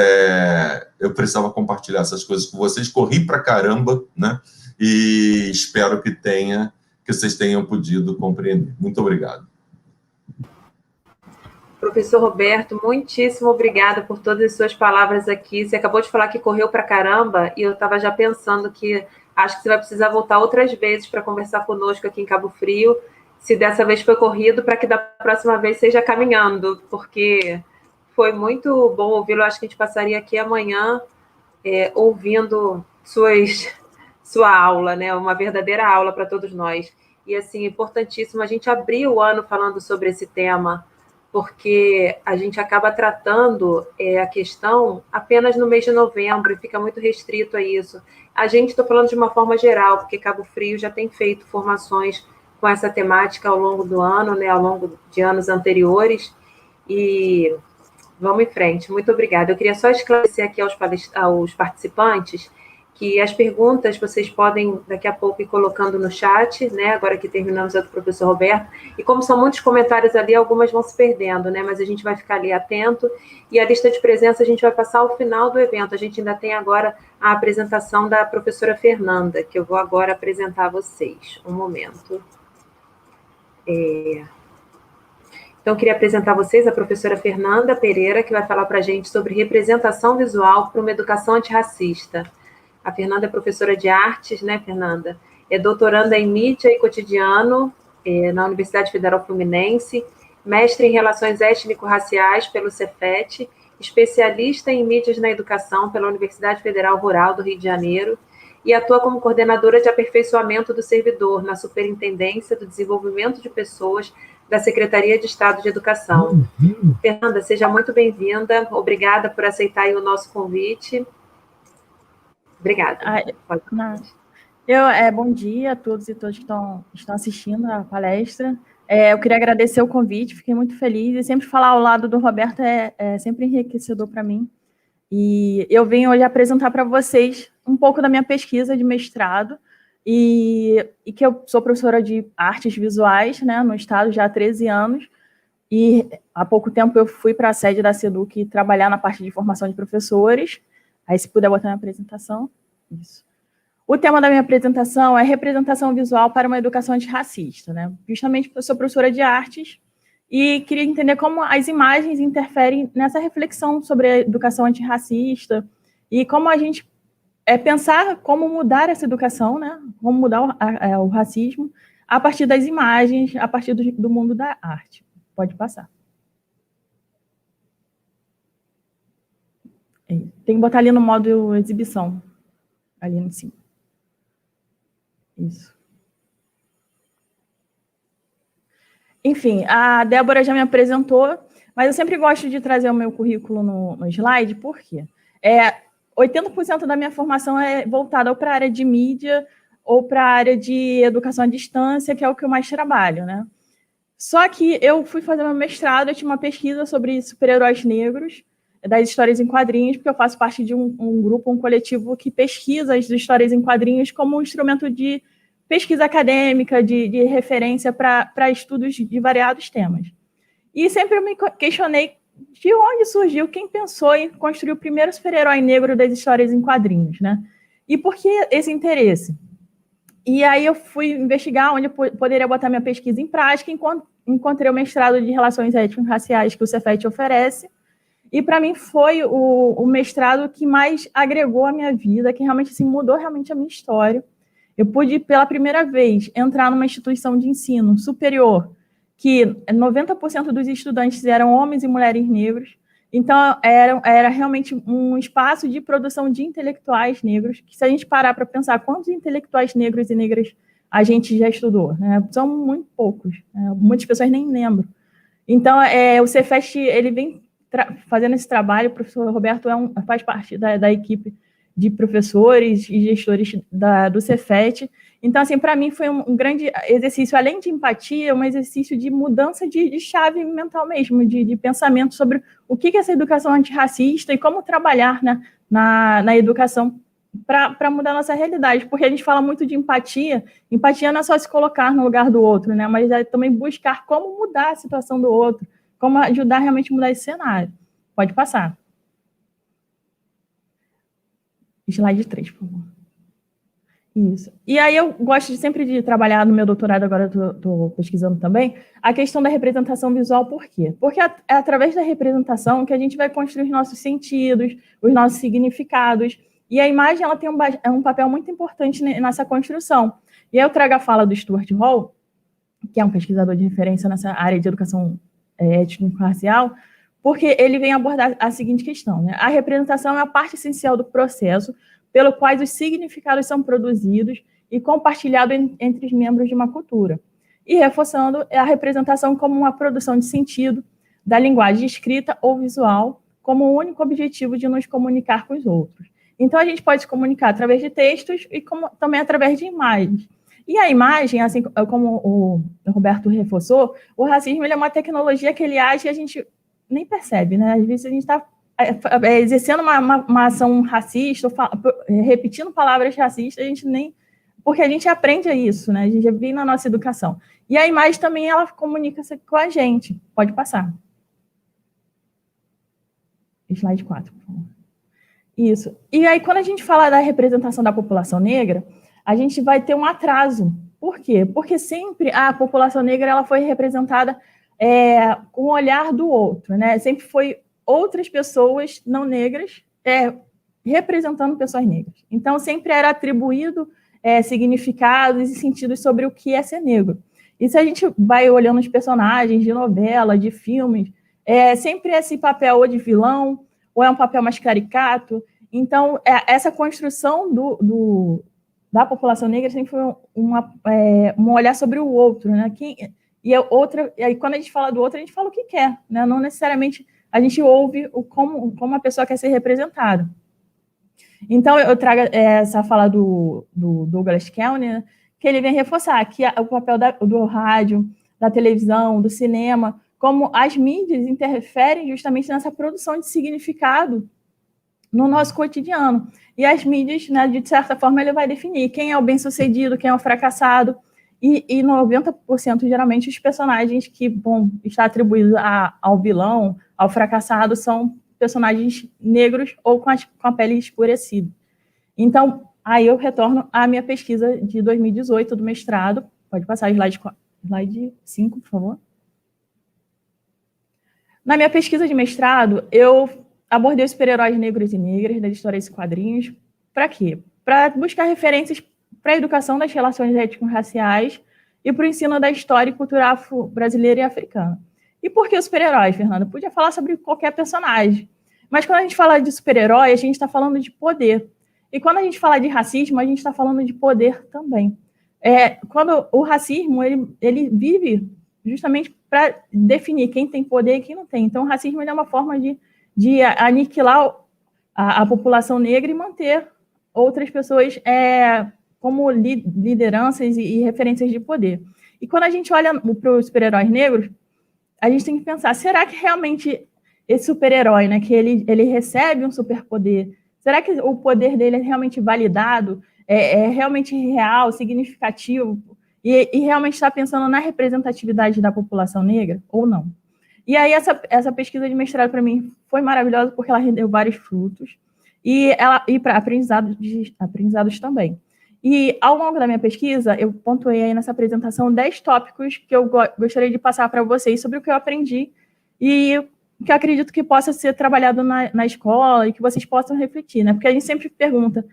eu precisava compartilhar essas coisas com vocês. Corri pra caramba, né? E espero que vocês tenham podido compreender. Muito obrigado. Professor Roberto, muitíssimo obrigada por todas as suas palavras aqui. Você acabou de falar que correu pra caramba, e eu estava já pensando que acho que você vai precisar voltar outras vezes para conversar conosco aqui em Cabo Frio, se dessa vez foi corrido, para que da próxima vez seja caminhando, porque foi muito bom ouvi-lo. Acho que a gente passaria aqui amanhã ouvindo sua aula, né? Uma verdadeira aula para todos nós. E, assim, importantíssimo a gente abrir o ano falando sobre esse tema, porque a gente acaba tratando a questão apenas no mês de novembro e fica muito restrito a isso. A gente, estou falando de uma forma geral, porque Cabo Frio já tem feito formações com essa temática ao longo do ano, né, ao longo de anos anteriores, e vamos em frente. Muito obrigada. Eu queria só esclarecer aqui aos participantes que as perguntas vocês podem daqui a pouco ir colocando no chat, né, agora que terminamos a do professor Roberto, e como são muitos comentários ali, algumas vão se perdendo, né, mas a gente vai ficar ali atento, e a lista de presença a gente vai passar ao final do evento. A gente ainda tem agora a apresentação da professora Fernanda, que eu vou agora apresentar a vocês. Um momento. Então, eu queria apresentar a vocês a professora Fernanda Pereira, que vai falar para a gente sobre representação visual para uma educação antirracista. A Fernanda é professora de artes, né, Fernanda? É doutoranda em mídia e cotidiano na Universidade Federal Fluminense, mestre em relações étnico-raciais pelo Cefet, especialista em mídias na educação pela Universidade Federal Rural do Rio de Janeiro, e atua como coordenadora de aperfeiçoamento do servidor na Superintendência do Desenvolvimento de Pessoas da Secretaria de Estado de Educação. Fernanda, seja muito bem-vinda. Obrigada por aceitar aí o nosso convite. Obrigada. Bom dia a todos e todas que estão assistindo a palestra. Eu queria agradecer o convite, fiquei muito feliz, e sempre falar ao lado do Roberto é sempre enriquecedor para mim. E eu vim hoje apresentar para vocês um pouco da minha pesquisa de mestrado, e que eu sou professora de artes visuais, né, no estado já há 13 anos, e há pouco tempo eu fui para a sede da SEDUC trabalhar na parte de formação de professores. Aí, se puder botar na apresentação. Isso. O tema da minha apresentação é representação visual para uma educação antirracista, né? Justamente porque eu sou professora de artes e queria entender como as imagens interferem nessa reflexão sobre a educação antirracista e como a gente pensar como mudar essa educação, né? Como mudar o racismo a partir das imagens, a partir do mundo da arte. Pode passar. Tem que botar ali no modo exibição, ali em cima. Isso. Enfim, a Débora já me apresentou, mas eu sempre gosto de trazer o meu currículo no slide, por quê? 80% da minha formação é voltada ou para a área de mídia ou para a área de educação à distância, que é o que eu mais trabalho, né? Só que eu fui fazer meu mestrado, eu tinha uma pesquisa sobre super-heróis negros, das histórias em quadrinhos, porque eu faço parte de um grupo, um coletivo que pesquisa as histórias em quadrinhos como um instrumento de pesquisa acadêmica, de referência para estudos de variados temas. E sempre eu me questionei de onde surgiu, quem pensou em construir o primeiro super-herói negro das histórias em quadrinhos, né? E por que esse interesse? E aí eu fui investigar onde eu poderia botar minha pesquisa em prática, encontrei o mestrado de Relações Étnico-Raciais que o Cefet oferece, e para mim foi o mestrado que mais agregou a minha vida, que realmente assim, mudou realmente a minha história. Eu pude, pela primeira vez, entrar numa instituição de ensino superior, que 90% dos estudantes eram homens e mulheres negros, então era realmente um espaço de produção de intelectuais negros, que se a gente parar para pensar quantos intelectuais negros e negras a gente já estudou, né? São muito poucos, né? Muitas pessoas nem lembram. Então, o Cefet, ele vem fazendo esse trabalho, o professor Roberto faz parte da equipe de professores e gestores do Cefet. Então, assim, para mim foi um grande exercício, além de empatia, um exercício de mudança de chave mental mesmo, de pensamento sobre o que é essa educação antirracista e como trabalhar, né, na educação para mudar a nossa realidade, porque a gente fala muito de empatia não é só se colocar no lugar do outro, né, mas é também buscar como mudar a situação do outro, como ajudar realmente a mudar esse cenário. Pode passar. Slide 3, por favor. Isso. E aí eu gosto sempre de trabalhar no meu doutorado, agora estou pesquisando também, a questão da representação visual, por quê? Porque é através da representação que a gente vai construir os nossos sentidos, os nossos significados, e a imagem ela tem um papel muito importante nessa construção. E aí eu trago a fala do Stuart Hall, que é um pesquisador de referência nessa área de educação étnico-racial, porque ele vem abordar a seguinte questão, né? A representação é a parte essencial do processo pelo qual os significados são produzidos e compartilhados entre os membros de uma cultura, e reforçando a representação como uma produção de sentido da linguagem escrita ou visual como o único objetivo de nos comunicar com os outros. Então, a gente pode se comunicar através de textos e também através de imagens. E a imagem, assim como o Roberto reforçou, o racismo ele é uma tecnologia que ele age e a gente nem percebe, né? Às vezes a gente está exercendo uma ação racista, repetindo palavras racistas, a gente nem... Porque a gente aprende isso, né? A gente já vem na nossa educação. E a imagem também, ela comunica com a gente. Pode passar. Slide 4, por favor. Isso. E aí, quando a gente fala da representação da população negra, a gente vai ter um atraso. Por quê? Porque sempre a população negra ela foi representada com o olhar do outro, né? Sempre foi outras pessoas não negras representando pessoas negras. Então, sempre era atribuído significados e sentidos sobre o que é ser negro. E se a gente vai olhando os personagens de novela, de filmes, sempre esse papel ou de vilão, ou é um papel mais caricato. Então, essa construção da população negra sempre foi um olhar sobre o outro, né? E aí, quando a gente fala do outro, a gente fala o que quer, né? Não necessariamente a gente ouve como a pessoa quer ser representada. Então, eu trago essa fala do Douglas Kellner, né, que ele vem reforçar que o papel do rádio, da televisão, do cinema, como as mídias interferem justamente nessa produção de significado no nosso cotidiano. E as mídias, né, de certa forma, ele vai definir quem é o bem-sucedido, quem é o fracassado, e 90% geralmente os personagens que vão estar atribuídos ao vilão, ao fracassado, são personagens negros ou com a pele escurecida. Então, aí eu retorno à minha pesquisa de 2018 do mestrado. Pode passar slide 5, por favor. Na minha pesquisa de mestrado, eu abordei os super-heróis negros e negras das histórias e quadrinhos. Para quê? Para buscar referências para a educação das relações étnico-raciais e para o ensino da história e cultura brasileira e africana. E por que os super-heróis, Fernanda? Podia falar sobre qualquer personagem. Mas quando a gente fala de super-herói, a gente está falando de poder. E quando a gente fala de racismo, a gente está falando de poder também. Quando o racismo, ele vive justamente para definir quem tem poder e quem não tem. Então, o racismo é uma forma de aniquilar a população negra e manter outras pessoas como lideranças e referências de poder. E quando a gente olha para os super-heróis negros, a gente tem que pensar, será que realmente esse super-herói, né, que ele recebe um superpoder, será que o poder dele é realmente validado, é realmente real, significativo, e realmente está pensando na representatividade da população negra, ou não? E aí essa pesquisa de mestrado, para mim, foi maravilhosa, porque ela rendeu vários frutos, e para aprendizados também. E, ao longo da minha pesquisa, eu pontuei aí nessa apresentação 10 tópicos que eu gostaria de passar para vocês sobre o que eu aprendi e que eu acredito que possa ser trabalhado na escola e que vocês possam refletir, né? Porque a gente sempre pergunta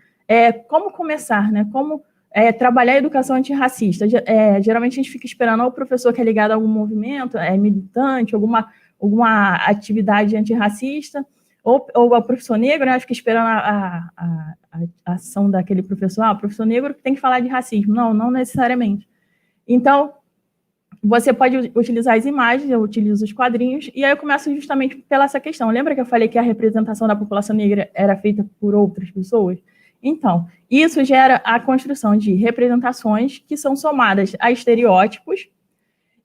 como começar, né? Como trabalhar a educação antirracista. Geralmente a gente fica esperando o professor que é ligado a algum movimento, militante, alguma atividade antirracista, ou o professor negro, né? Fica esperando a ação daquele professor. O professor negro tem que falar de racismo. Não necessariamente. Então, você pode utilizar as imagens, eu utilizo os quadrinhos, e aí eu começo justamente pela essa questão. Lembra que eu falei que a representação da população negra era feita por outras pessoas? Então, isso gera a construção de representações que são somadas a estereótipos,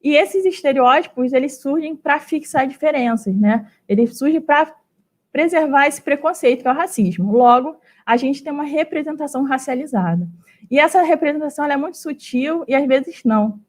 e esses estereótipos, eles surgem para fixar diferenças, né? Eles surgem para preservar esse preconceito, que é o racismo. Logo, a gente tem uma representação racializada. E essa representação ela é muito sutil e, às vezes,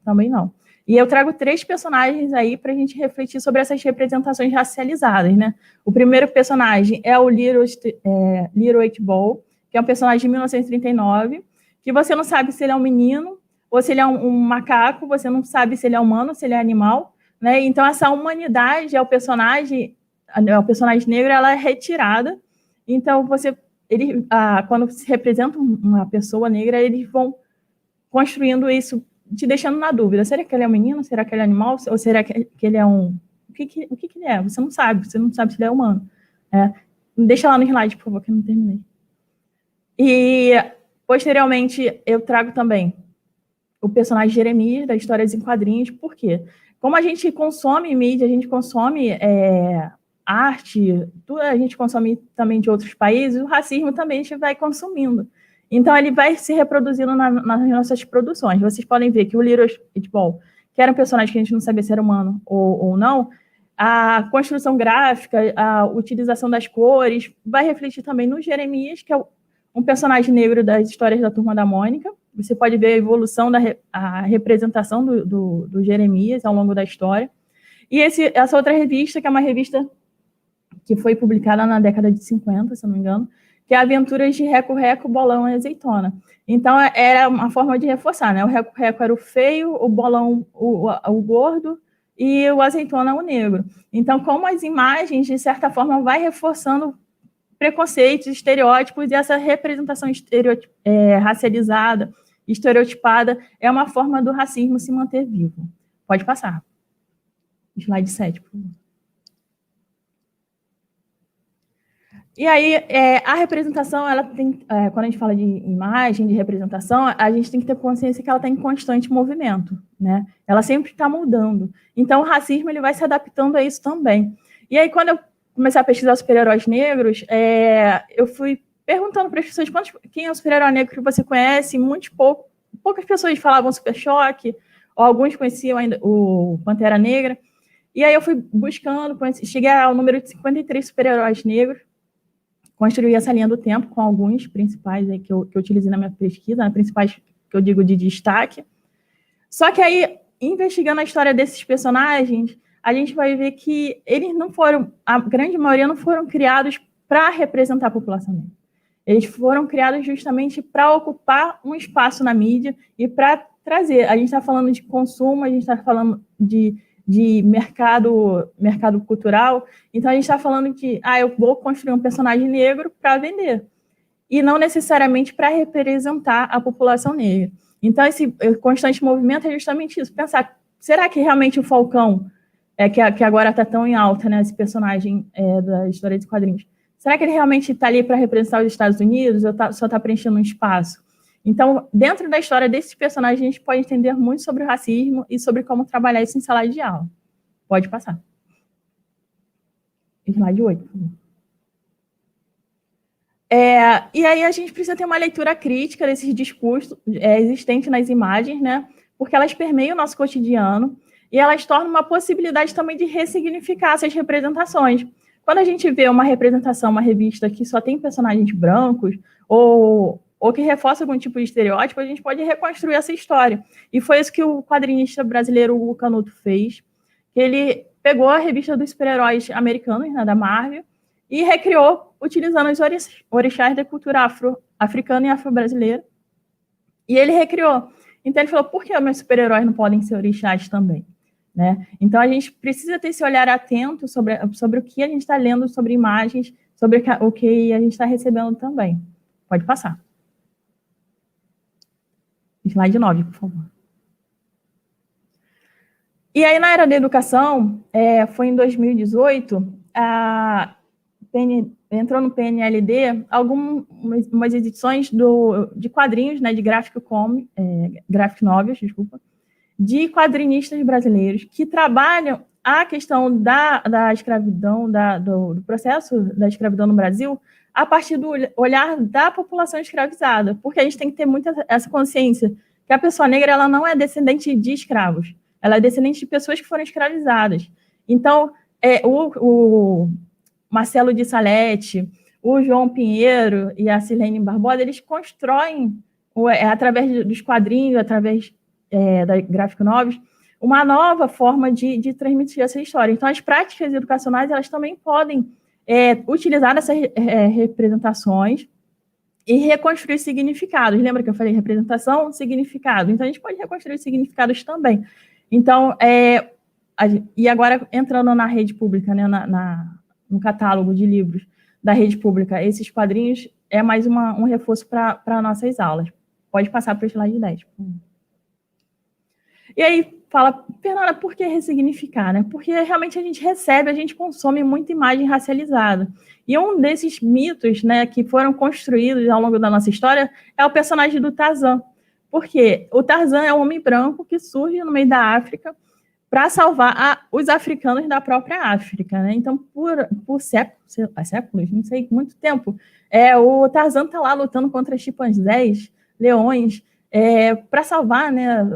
também não. E eu trago 3 personagens aí para a gente refletir sobre essas representações racializadas, né? O primeiro personagem é o Leroy Ball, que é um personagem de 1939, que você não sabe se ele é um menino ou se ele é um macaco, você não sabe se ele é humano, se ele é animal, né? Então, essa humanidade o personagem negro, ela é retirada. Então, quando se representa uma pessoa negra, eles vão construindo isso, te deixando na dúvida. Será que ele é um menino? Será que ele é animal? Ou será que ele é um... O que ele é? Você não sabe se ele é humano. Deixa lá no slide, por favor, que eu não terminei. E, posteriormente, eu trago também o personagem Jeremias, da Histórias em Quadrinhos. Por quê? Como a gente consome mídia, a gente consome arte, tudo a gente consome também de outros países, o racismo também a gente vai consumindo. Então, ele vai se reproduzindo nas nossas produções. Vocês podem ver que o Leroy Ball, que era um personagem que a gente não sabia se era humano ou não, a construção gráfica, a utilização das cores, vai refletir também no Jeremias, que é um personagem negro das histórias da Turma da Mônica. Você pode ver a evolução a representação do Jeremias ao longo da história. E essa outra revista, que é uma revista que foi publicada na década de 50, se eu não me engano, que é Aventuras de Reco-Reco, Bolão e Azeitona. Então, era uma forma de reforçar, né? O Reco-Reco era o feio, o Bolão o gordo e o Azeitona o negro. Então, como as imagens, de certa forma, vai reforçando preconceitos, estereótipos, e essa representação racializada, estereotipada, é uma forma do racismo se manter vivo. Pode passar. Slide 7, por favor. E aí, a representação, ela tem, quando a gente fala de imagem, de representação, a gente tem que ter consciência que ela está em constante movimento, né? Ela sempre está mudando. Então, o racismo ele vai se adaptando a isso também. E aí, quando eu comecei a pesquisar super-heróis negros, eu fui perguntando para as pessoas quem é o super-herói negro que você conhece, poucas pessoas falavam Super Choque, ou alguns conheciam ainda o Pantera Negra. E aí eu fui buscando, cheguei ao número de 53 super-heróis negros, construí essa linha do tempo com alguns principais aí que eu utilizei na minha pesquisa, principais que eu digo de destaque. Só que aí, investigando a história desses personagens, a gente vai ver que eles não foram, a grande maioria não foram criados para representar a população negra. Eles foram criados justamente para ocupar um espaço na mídia e para trazer. A gente está falando de consumo, a gente está falando de mercado cultural, então a gente está falando que eu vou construir um personagem negro para vender, e não necessariamente para representar a população negra. Então, esse constante movimento é justamente isso, pensar, será que realmente o Falcão, que agora está tão em alta, né, esse personagem da história de quadrinhos, será que ele realmente está ali para representar os Estados Unidos, ou só está preenchendo um espaço? Então, dentro da história desses personagens, a gente pode entender muito sobre o racismo e sobre como trabalhar isso em sala de aula. Pode passar. Slide 8, por favor. E aí a gente precisa ter uma leitura crítica desses discursos existentes nas imagens, né? Porque elas permeiam o nosso cotidiano e elas tornam uma possibilidade também de ressignificar essas representações. Quando a gente vê uma representação, uma revista que só tem personagens brancos ou que reforça algum tipo de estereótipo, a gente pode reconstruir essa história. E foi isso que o quadrinista brasileiro Hugo Canuto fez, que ele pegou a revista dos super-heróis americanos, né, da Marvel, e recriou utilizando os orixás da cultura africana e afro-brasileira. E ele recriou. Então ele falou, por que os meus super-heróis não podem ser orixás também? Né? Então a gente precisa ter esse olhar atento sobre o que a gente está lendo, sobre imagens, sobre o que a gente está recebendo também. Pode passar. Slide 9, por favor. E aí, na era da educação, foi em 2018, entrou no PNLD algumas edições de quadrinhos, né, de graphic novels, de quadrinistas brasileiros que trabalham a questão da escravidão, do processo da escravidão no Brasil, a partir do olhar da população escravizada, porque a gente tem que ter muita essa consciência que a pessoa negra ela não é descendente de escravos, ela é descendente de pessoas que foram escravizadas. Então, o Marcelo de Salete, o João Pinheiro e a Silene Barbosa, eles constroem, através dos quadrinhos, através da Graphic Novels, uma nova forma de transmitir essa história. Então, as práticas educacionais, elas também podem utilizar essas representações e reconstruir significados. Lembra que eu falei representação, significado? Então, a gente pode reconstruir significados também. Então, e agora, entrando na rede pública, né, no catálogo de livros da rede pública, esses quadrinhos é mais um reforço para nossas aulas. Pode passar para o slide 10. E aí, fala, Fernanda, por que ressignificar? Né? Porque realmente a gente consome muita imagem racializada. E um desses mitos, né, que foram construídos ao longo da nossa história é o personagem do Tarzan. Porque o Tarzan é um homem branco que surge no meio da África para salvar os africanos da própria África. Né? Então, por séculos, não sei, muito tempo, o Tarzan está lá lutando contra chimpanzés, leões, para salvar, né,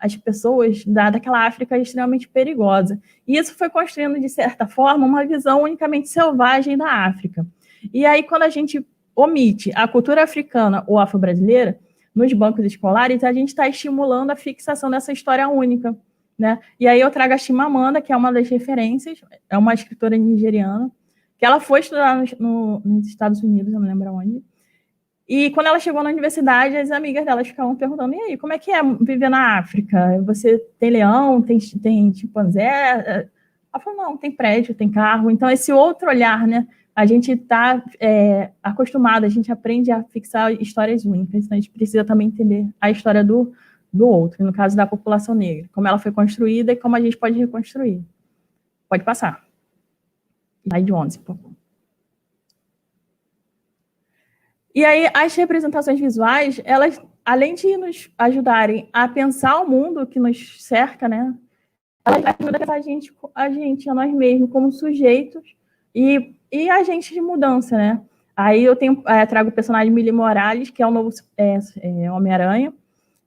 as pessoas daquela África extremamente perigosa. E isso foi construindo, de certa forma, uma visão unicamente selvagem da África. E aí, quando a gente omite a cultura africana ou afro-brasileira nos bancos escolares, a gente está estimulando a fixação dessa história única. Né? E aí eu trago a Chimamanda, que é uma das referências, é uma escritora nigeriana, que ela foi estudar nos Estados Unidos, eu não lembro onde. E quando ela chegou na universidade, as amigas dela ficavam perguntando, e aí, como é que é viver na África? Você tem leão, tem chimpanzé? Ela falou, não, tem prédio, tem carro. Então, esse outro olhar, né? A gente está acostumado, a gente aprende a fixar histórias únicas, então a gente precisa também entender a história do outro, no caso da população negra, como ela foi construída e como a gente pode reconstruir. Pode passar. Slide 11, por favor. E aí, as representações visuais, elas, além de nos ajudarem a pensar o mundo que nos cerca, né, elas ajudam a gente, a nós mesmos, como sujeitos e agentes de mudança, né? Aí eu trago o personagem Milly Morales, que é o novo Homem-Aranha,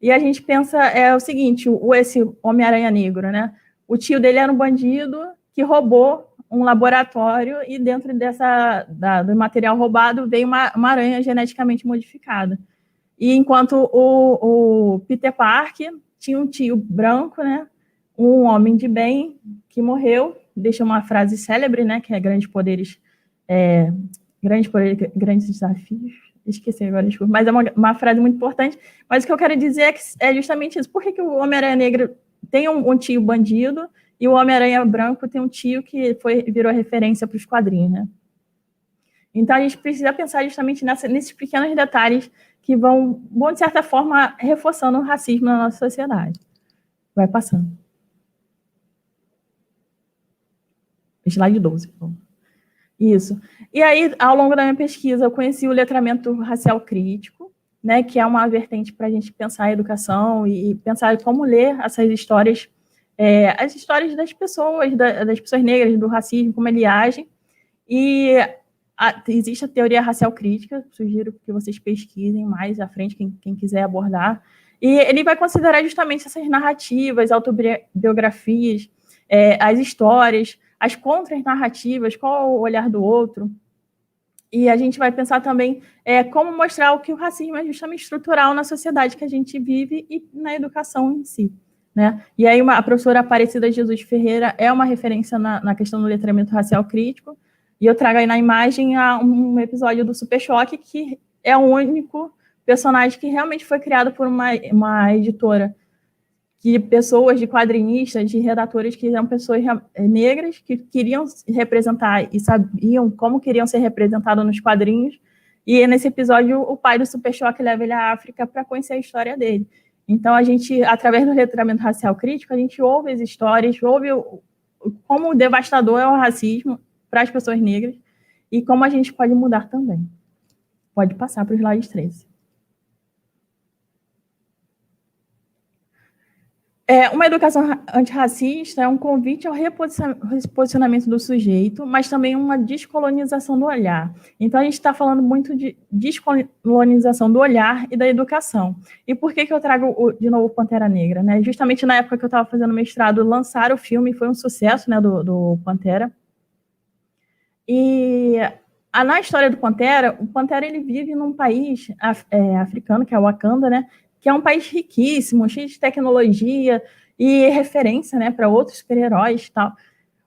e a gente pensa o seguinte, esse Homem-Aranha negro, né? O tio dele era um bandido que roubou um laboratório e dentro do material roubado veio uma aranha geneticamente modificada. E enquanto o Peter Parker tinha um tio branco, né? Um homem de bem que morreu, deixa uma frase célebre, né? Que é grandes poderes, grandes desafios. Esqueci agora, desculpa, mas é uma frase muito importante. Mas o que eu quero dizer é justamente isso. Por que o Homem-Aranha negro tem um tio bandido e o Homem-Aranha branco tem um tio que virou referência para os quadrinhos, né? Então, a gente precisa pensar justamente nesses pequenos detalhes que vão, de certa forma, reforçando o racismo na nossa sociedade. Vai passando. Slide 12, por favor. Isso. E aí, ao longo da minha pesquisa, eu conheci o letramento racial crítico, né, que é uma vertente para a gente pensar a educação e pensar como ler essas histórias, as histórias das pessoas negras, do racismo, como ele age. E existe a teoria racial crítica, sugiro que vocês pesquisem mais à frente, quem quiser abordar. E ele vai considerar justamente essas narrativas, autobiografias, as histórias, as contras-narrativas, qual é o olhar do outro. E a gente vai pensar também como mostrar o que o racismo é justamente estrutural na sociedade que a gente vive e na educação em si. Né? E aí a professora Aparecida Jesus Ferreira é uma referência na questão do letramento racial crítico, e eu trago aí na imagem um episódio do Super Choque, que é o único personagem que realmente foi criado por uma editora, que pessoas de quadrinistas, de redatores que eram pessoas negras, que queriam se representar e sabiam como queriam ser representados nos quadrinhos, e nesse episódio o pai do Super Choque leva ele à África para conhecer a história dele. Então, a gente, através do letramento racial crítico, a gente ouve as histórias, ouve como devastador é o racismo para as pessoas negras e como a gente pode mudar também. Pode passar para o slide 13. Uma educação antirracista é um convite ao reposicionamento do sujeito, mas também uma descolonização do olhar. Então, a gente está falando muito de descolonização do olhar e da educação. E por que eu trago, de novo, Pantera Negra? Né? Justamente na época que eu estava fazendo mestrado, lançaram o filme, foi um sucesso, né, do Pantera. E na história do Pantera, o Pantera ele vive num país africano, que é o Wakanda, né? Que é um país riquíssimo, cheio de tecnologia e referência, né, para outros super-heróis e tal.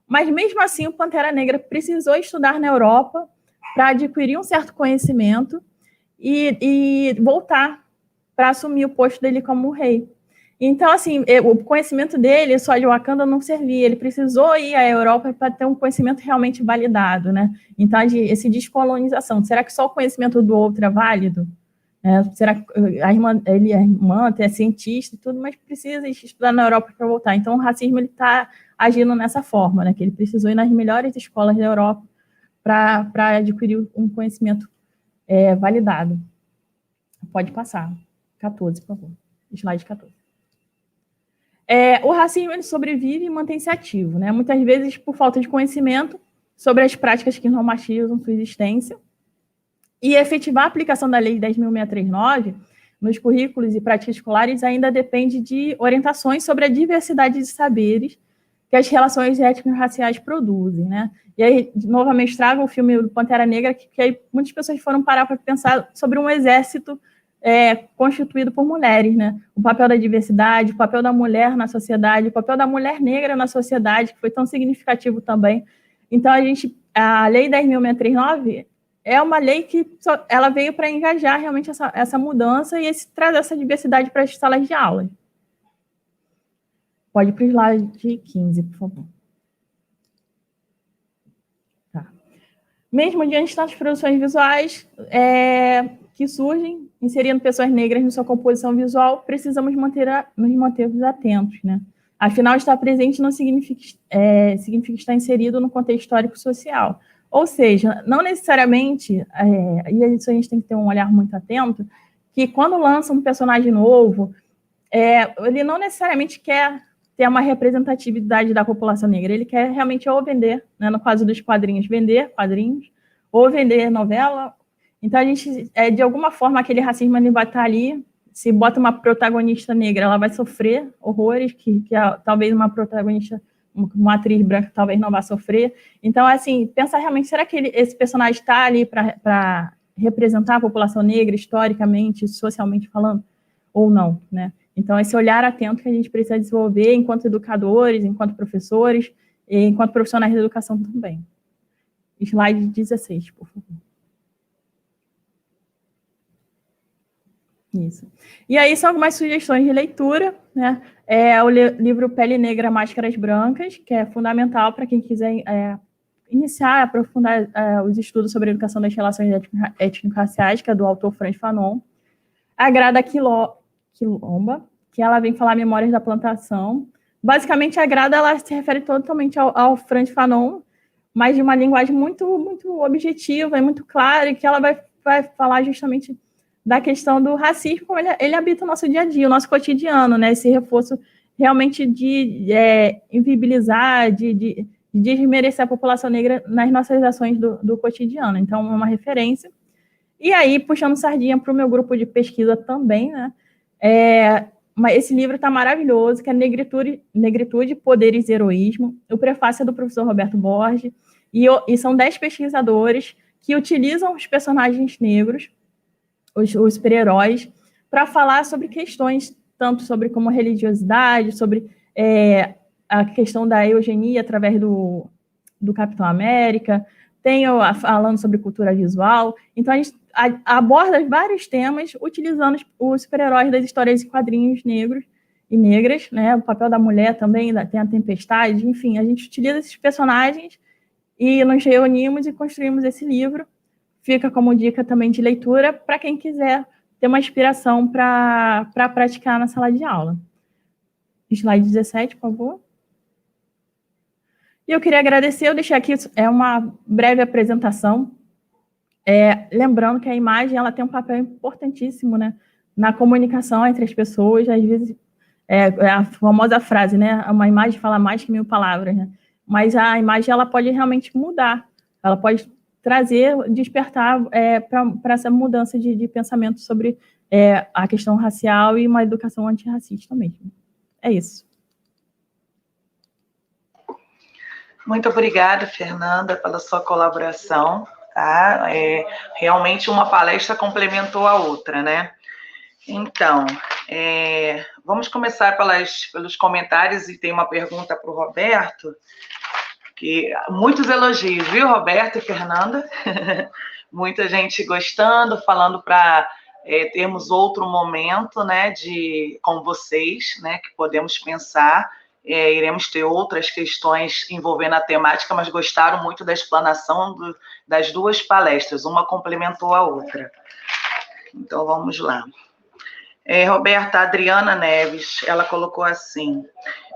Mas, mesmo assim, o Pantera Negra precisou estudar na Europa para adquirir um certo conhecimento e voltar para assumir o posto dele como rei. Então, assim, o conhecimento dele só de Wakanda não servia, ele precisou ir à Europa para ter um conhecimento realmente validado, né? Então, essa descolonização, será que só o conhecimento do outro é válido? Será que ele é irmã, é cientista e tudo, mas precisa estudar na Europa para voltar. Então, o racismo está agindo nessa forma, né? Que ele precisou ir nas melhores escolas da Europa para adquirir um conhecimento validado. Pode passar. 14, por favor. Slide 14. O racismo ele sobrevive e mantém-se ativo, né? Muitas vezes por falta de conhecimento sobre as práticas que normatizam sua existência. E efetivar a aplicação da Lei 10.639 nos currículos e práticas escolares ainda depende de orientações sobre a diversidade de saberes que as relações étnico-raciais produzem, né? E aí, novamente, trago o filme do Pantera Negra, que aí muitas pessoas foram parar para pensar sobre um exército constituído por mulheres, né? O papel da diversidade, o papel da mulher na sociedade, o papel da mulher negra na sociedade, que foi tão significativo também. Então, a Lei 10.639 é uma lei que ela veio para engajar realmente essa mudança e trazer essa diversidade para as salas de aula. Pode ir para o slide 15, por favor. Tá. Mesmo diante das produções visuais que surgem, inserindo pessoas negras em sua composição visual, precisamos nos mantermos atentos, né? Afinal, estar presente não significa estar inserido no contexto histórico-social. Ou seja, não necessariamente, e isso a gente tem que ter um olhar muito atento, que quando lança um personagem novo, ele não necessariamente quer ter uma representatividade da população negra, ele quer realmente ou vender, né, no caso dos quadrinhos, vender quadrinhos, ou vender novela. Então, a gente, de alguma forma, aquele racismo ele vai estar ali, se bota uma protagonista negra, ela vai sofrer horrores, que talvez uma protagonista, uma atriz branca talvez não vá sofrer. Então, assim, pensa realmente, será que esse personagem está ali para representar a população negra, historicamente, socialmente falando, ou não, né? Então, esse olhar atento que a gente precisa desenvolver enquanto educadores, enquanto professores, e enquanto profissionais de educação também. Slide 16, por favor. Isso. E aí são algumas sugestões de leitura, né? O livro Pele Negra, Máscaras Brancas, que é fundamental para quem quiser iniciar, aprofundar os estudos sobre a educação das relações étnico-raciais, que é do autor Frantz Fanon. A Grada Quilomba, que ela vem falar Memórias da Plantação. Basicamente, a Grada ela se refere totalmente ao Frantz Fanon, mas de uma linguagem muito, muito objetiva e muito clara, e que ela vai falar justamente da questão do racismo, como ele habita o nosso dia a dia, o nosso cotidiano, né? Esse reforço realmente de invisibilizar, de desmerecer a população negra nas nossas ações do cotidiano. Então, é uma referência. E aí, puxando sardinha para o meu grupo de pesquisa também, né? Esse livro está maravilhoso, que é Negritude, Poderes e Heroísmo. O prefácio é do professor Roberto Borges, e são 10 pesquisadores que utilizam os personagens negros, os super-heróis, para falar sobre questões, tanto sobre como religiosidade, sobre a questão da eugenia através do Capitão América, falando sobre cultura visual. Então, a gente aborda vários temas utilizando os super-heróis das histórias e quadrinhos negros e negras, né? O papel da mulher também, tem a Tempestade, enfim, a gente utiliza esses personagens e nos reunimos e construímos esse livro. Fica como dica também de leitura para quem quiser ter uma inspiração para praticar na sala de aula. Slide 17, por favor. E eu queria agradecer, eu deixei aqui, uma breve apresentação, lembrando que a imagem ela tem um papel importantíssimo, né, na comunicação entre as pessoas. Às vezes, a famosa frase, né, uma imagem fala mais que 1000 palavras, né, mas a imagem ela pode realmente mudar, ela pode despertar para essa mudança de pensamento sobre a questão racial e uma educação antirracista mesmo. É isso. Muito obrigada, Fernanda, pela sua colaboração. Tá? Realmente uma palestra complementou a outra, né? Então, vamos começar pelos comentários, e tem uma pergunta para o Roberto, que muitos elogios, viu, Roberto e Fernanda? Muita gente gostando, falando para termos outro momento, né, com vocês, né, que podemos pensar. Iremos ter outras questões envolvendo a temática, mas gostaram muito da explanação das duas palestras, uma complementou a outra. Então, vamos lá. Roberta, Adriana Neves, ela colocou assim: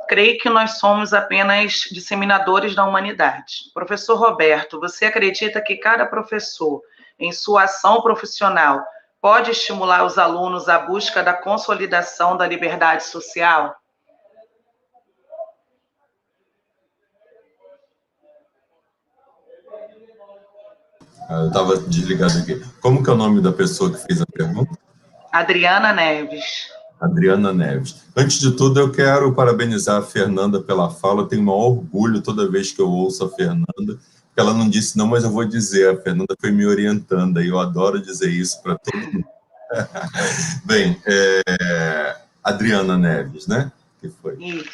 creio que nós somos apenas disseminadores da humanidade. Professor Roberto, você acredita que cada professor, em sua ação profissional, pode estimular os alunos à busca da consolidação da liberdade social? Eu estava desligado aqui. Como que é o nome da pessoa que fez a pergunta? Adriana Neves. Adriana Neves. Antes de tudo, eu quero parabenizar a Fernanda pela fala. Eu tenho o maior orgulho toda vez que eu ouço a Fernanda. Ela não disse não, mas eu vou dizer. A Fernanda foi me orientando, e eu adoro dizer isso para todo mundo. Bem, Adriana Neves, né? Que foi? Isso.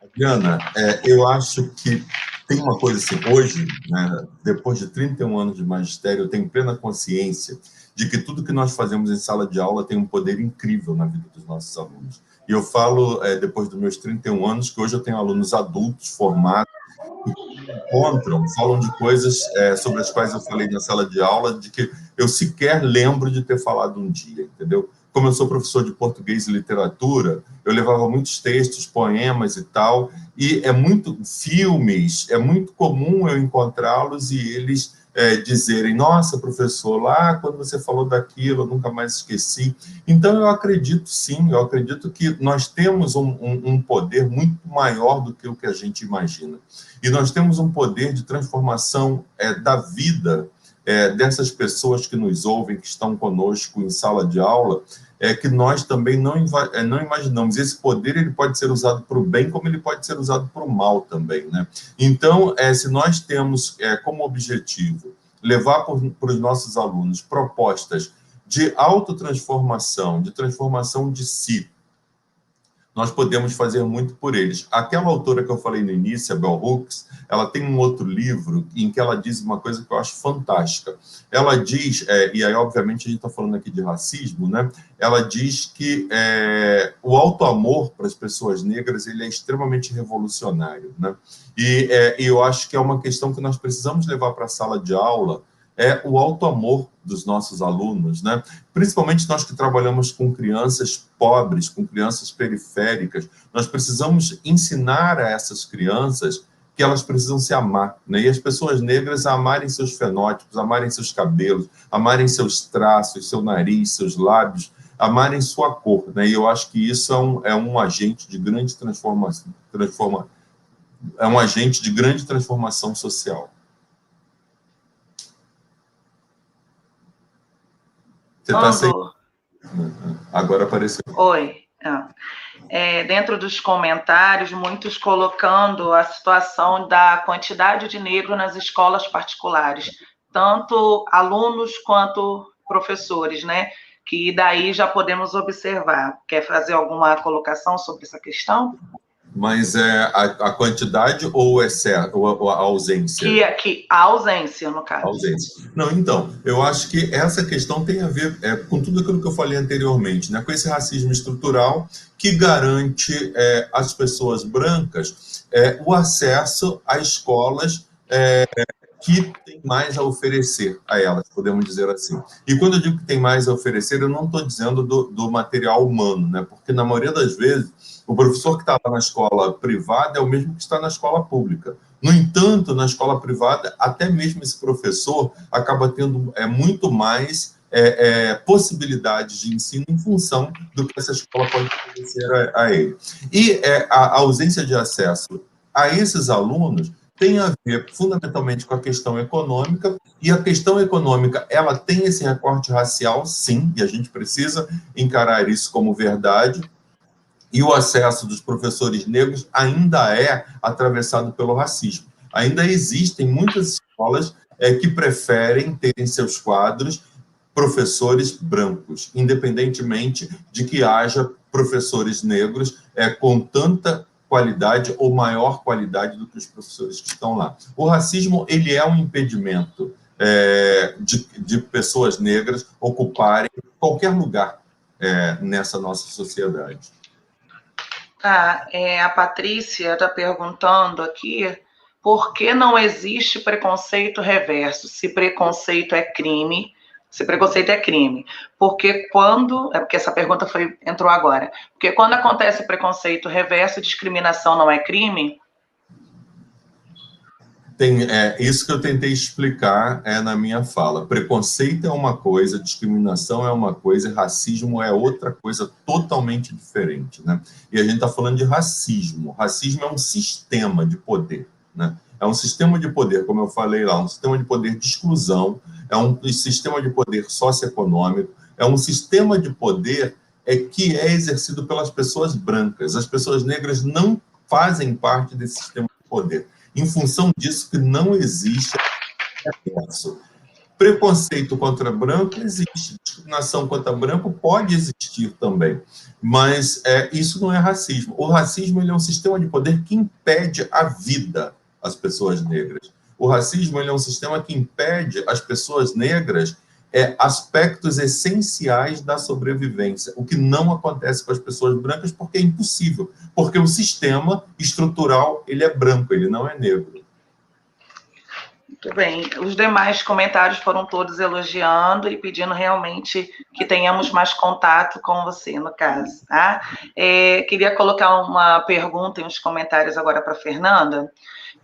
Adriana, eu acho que tem uma coisa assim, hoje, né, depois de 31 anos de magistério, eu tenho plena consciência de que tudo que nós fazemos em sala de aula tem um poder incrível na vida dos nossos alunos. E eu falo, depois dos meus 31 anos, que hoje eu tenho alunos adultos, formados, que falam de coisas sobre as quais eu falei na sala de aula, de que eu sequer lembro de ter falado um dia, entendeu? Como eu sou professor de português e literatura, eu levava muitos textos, poemas e tal, e filmes, é muito comum eu encontrá-los e eles dizerem: nossa, professor, lá quando você falou daquilo, eu nunca mais esqueci. Então, eu acredito sim, eu acredito que nós temos um poder muito maior do que o que a gente imagina. E nós temos um poder de transformação da vida dessas pessoas que nos ouvem, que estão conosco em sala de aula, que nós também não imaginamos. Esse poder ele pode ser usado para o bem, como ele pode ser usado para o mal também, né? Então, se nós temos como objetivo levar para os nossos alunos propostas de autotransformação, de transformação de si, nós podemos fazer muito por eles. Aquela autora que eu falei no início, a Bell Hooks, ela tem um outro livro em que ela diz uma coisa que eu acho fantástica. Ela diz, e aí obviamente a gente está falando aqui de racismo, né? Ela diz que o auto-amor para as pessoas negras ele é extremamente revolucionário, né? E eu acho que é uma questão que nós precisamos levar para a sala de aula, o auto-amor dos nossos alunos, né? Principalmente nós que trabalhamos com crianças pobres, com crianças periféricas, nós precisamos ensinar a essas crianças que elas precisam se amar, né? E as pessoas negras amarem seus fenótipos, amarem seus cabelos, amarem seus traços, seu nariz, seus lábios, amarem sua cor, né? E eu acho que isso é um agente de grande é um agente de grande transformação social. Você está sem... Agora apareceu. Oi. Dentro dos comentários, muitos colocando a situação da quantidade de negros nas escolas particulares, tanto alunos quanto professores, né? Que daí já podemos observar. Quer fazer alguma colocação sobre essa questão? Mas a quantidade ou o excesso, ou a ausência? A ausência, no caso. Ausência. Não, então, eu acho que essa questão tem a ver com tudo aquilo que eu falei anteriormente, né? Com esse racismo estrutural que garante às pessoas brancas o acesso a escolas que tem mais a oferecer a elas, podemos dizer assim. E quando eu digo que tem mais a oferecer, eu não estou dizendo do material humano, né? Porque na maioria das vezes o professor que está lá na escola privada é o mesmo que está na escola pública. No entanto, na escola privada, até mesmo esse professor acaba tendo muito mais possibilidades de ensino em função do que essa escola pode oferecer a ele. E a ausência de acesso a esses alunos tem a ver fundamentalmente com a questão econômica, e a questão econômica, ela tem esse recorte racial, sim, e a gente precisa encarar isso como verdade, e o acesso dos professores negros ainda é atravessado pelo racismo. Ainda existem muitas escolas que preferem ter em seus quadros professores brancos, independentemente de que haja professores negros com tanta qualidade ou maior qualidade do que os professores que estão lá. O racismo, ele é um impedimento de pessoas negras ocuparem qualquer lugar nessa nossa sociedade. A Patrícia está perguntando aqui por que não existe preconceito reverso, se preconceito é crime, porque porque essa pergunta entrou agora, porque quando acontece preconceito reverso, discriminação não é crime? Isso que eu tentei explicar na minha fala. Preconceito é uma coisa, discriminação é uma coisa, racismo é outra coisa totalmente diferente, né? E a gente está falando de racismo. Racismo é um sistema de poder, né? É um sistema de poder, como eu falei lá, um sistema de poder de exclusão, é um sistema de poder socioeconômico, é um sistema de poder que é exercido pelas pessoas brancas. As pessoas negras não fazem parte desse sistema de poder. Em função disso, que não existe reverso. Preconceito contra branco existe, discriminação contra branco pode existir também, mas isso não é racismo. O racismo, ele é um sistema de poder que impede a vida às pessoas negras. O racismo, ele é um sistema que impede às pessoas negras aspectos essenciais da sobrevivência, o que não acontece com as pessoas brancas porque é impossível, porque o sistema estrutural, ele é branco, ele não é negro. Muito bem. Os demais comentários foram todos elogiando e pedindo realmente que tenhamos mais contato com você, no caso, tá? Queria colocar uma pergunta em uns comentários agora para a Fernanda.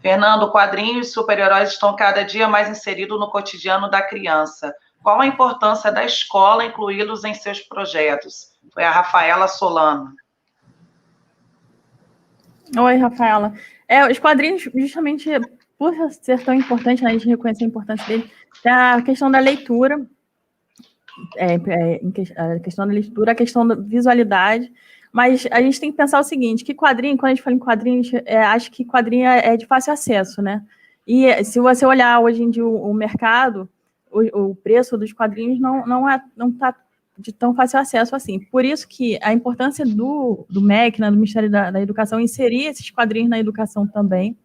Fernando, quadrinhos e super-heróis estão cada dia mais inseridos no cotidiano da criança. Qual a importância da escola incluí-los em seus projetos? Foi a Rafaela Solano. Oi, Rafaela. Os quadrinhos, justamente por ser tão importante, né, a gente reconhecer a importância dele, é a questão da leitura, a questão da leitura, a questão da visualidade, mas a gente tem que pensar o seguinte, que quadrinho, quando a gente fala em quadrinhos, acho que quadrinho é de fácil acesso, né? E se você olhar hoje em dia o mercado, o preço dos quadrinhos não está de tão fácil acesso assim. Por isso que a importância do MEC, né, do Ministério da Educação, inserir esses quadrinhos na educação também,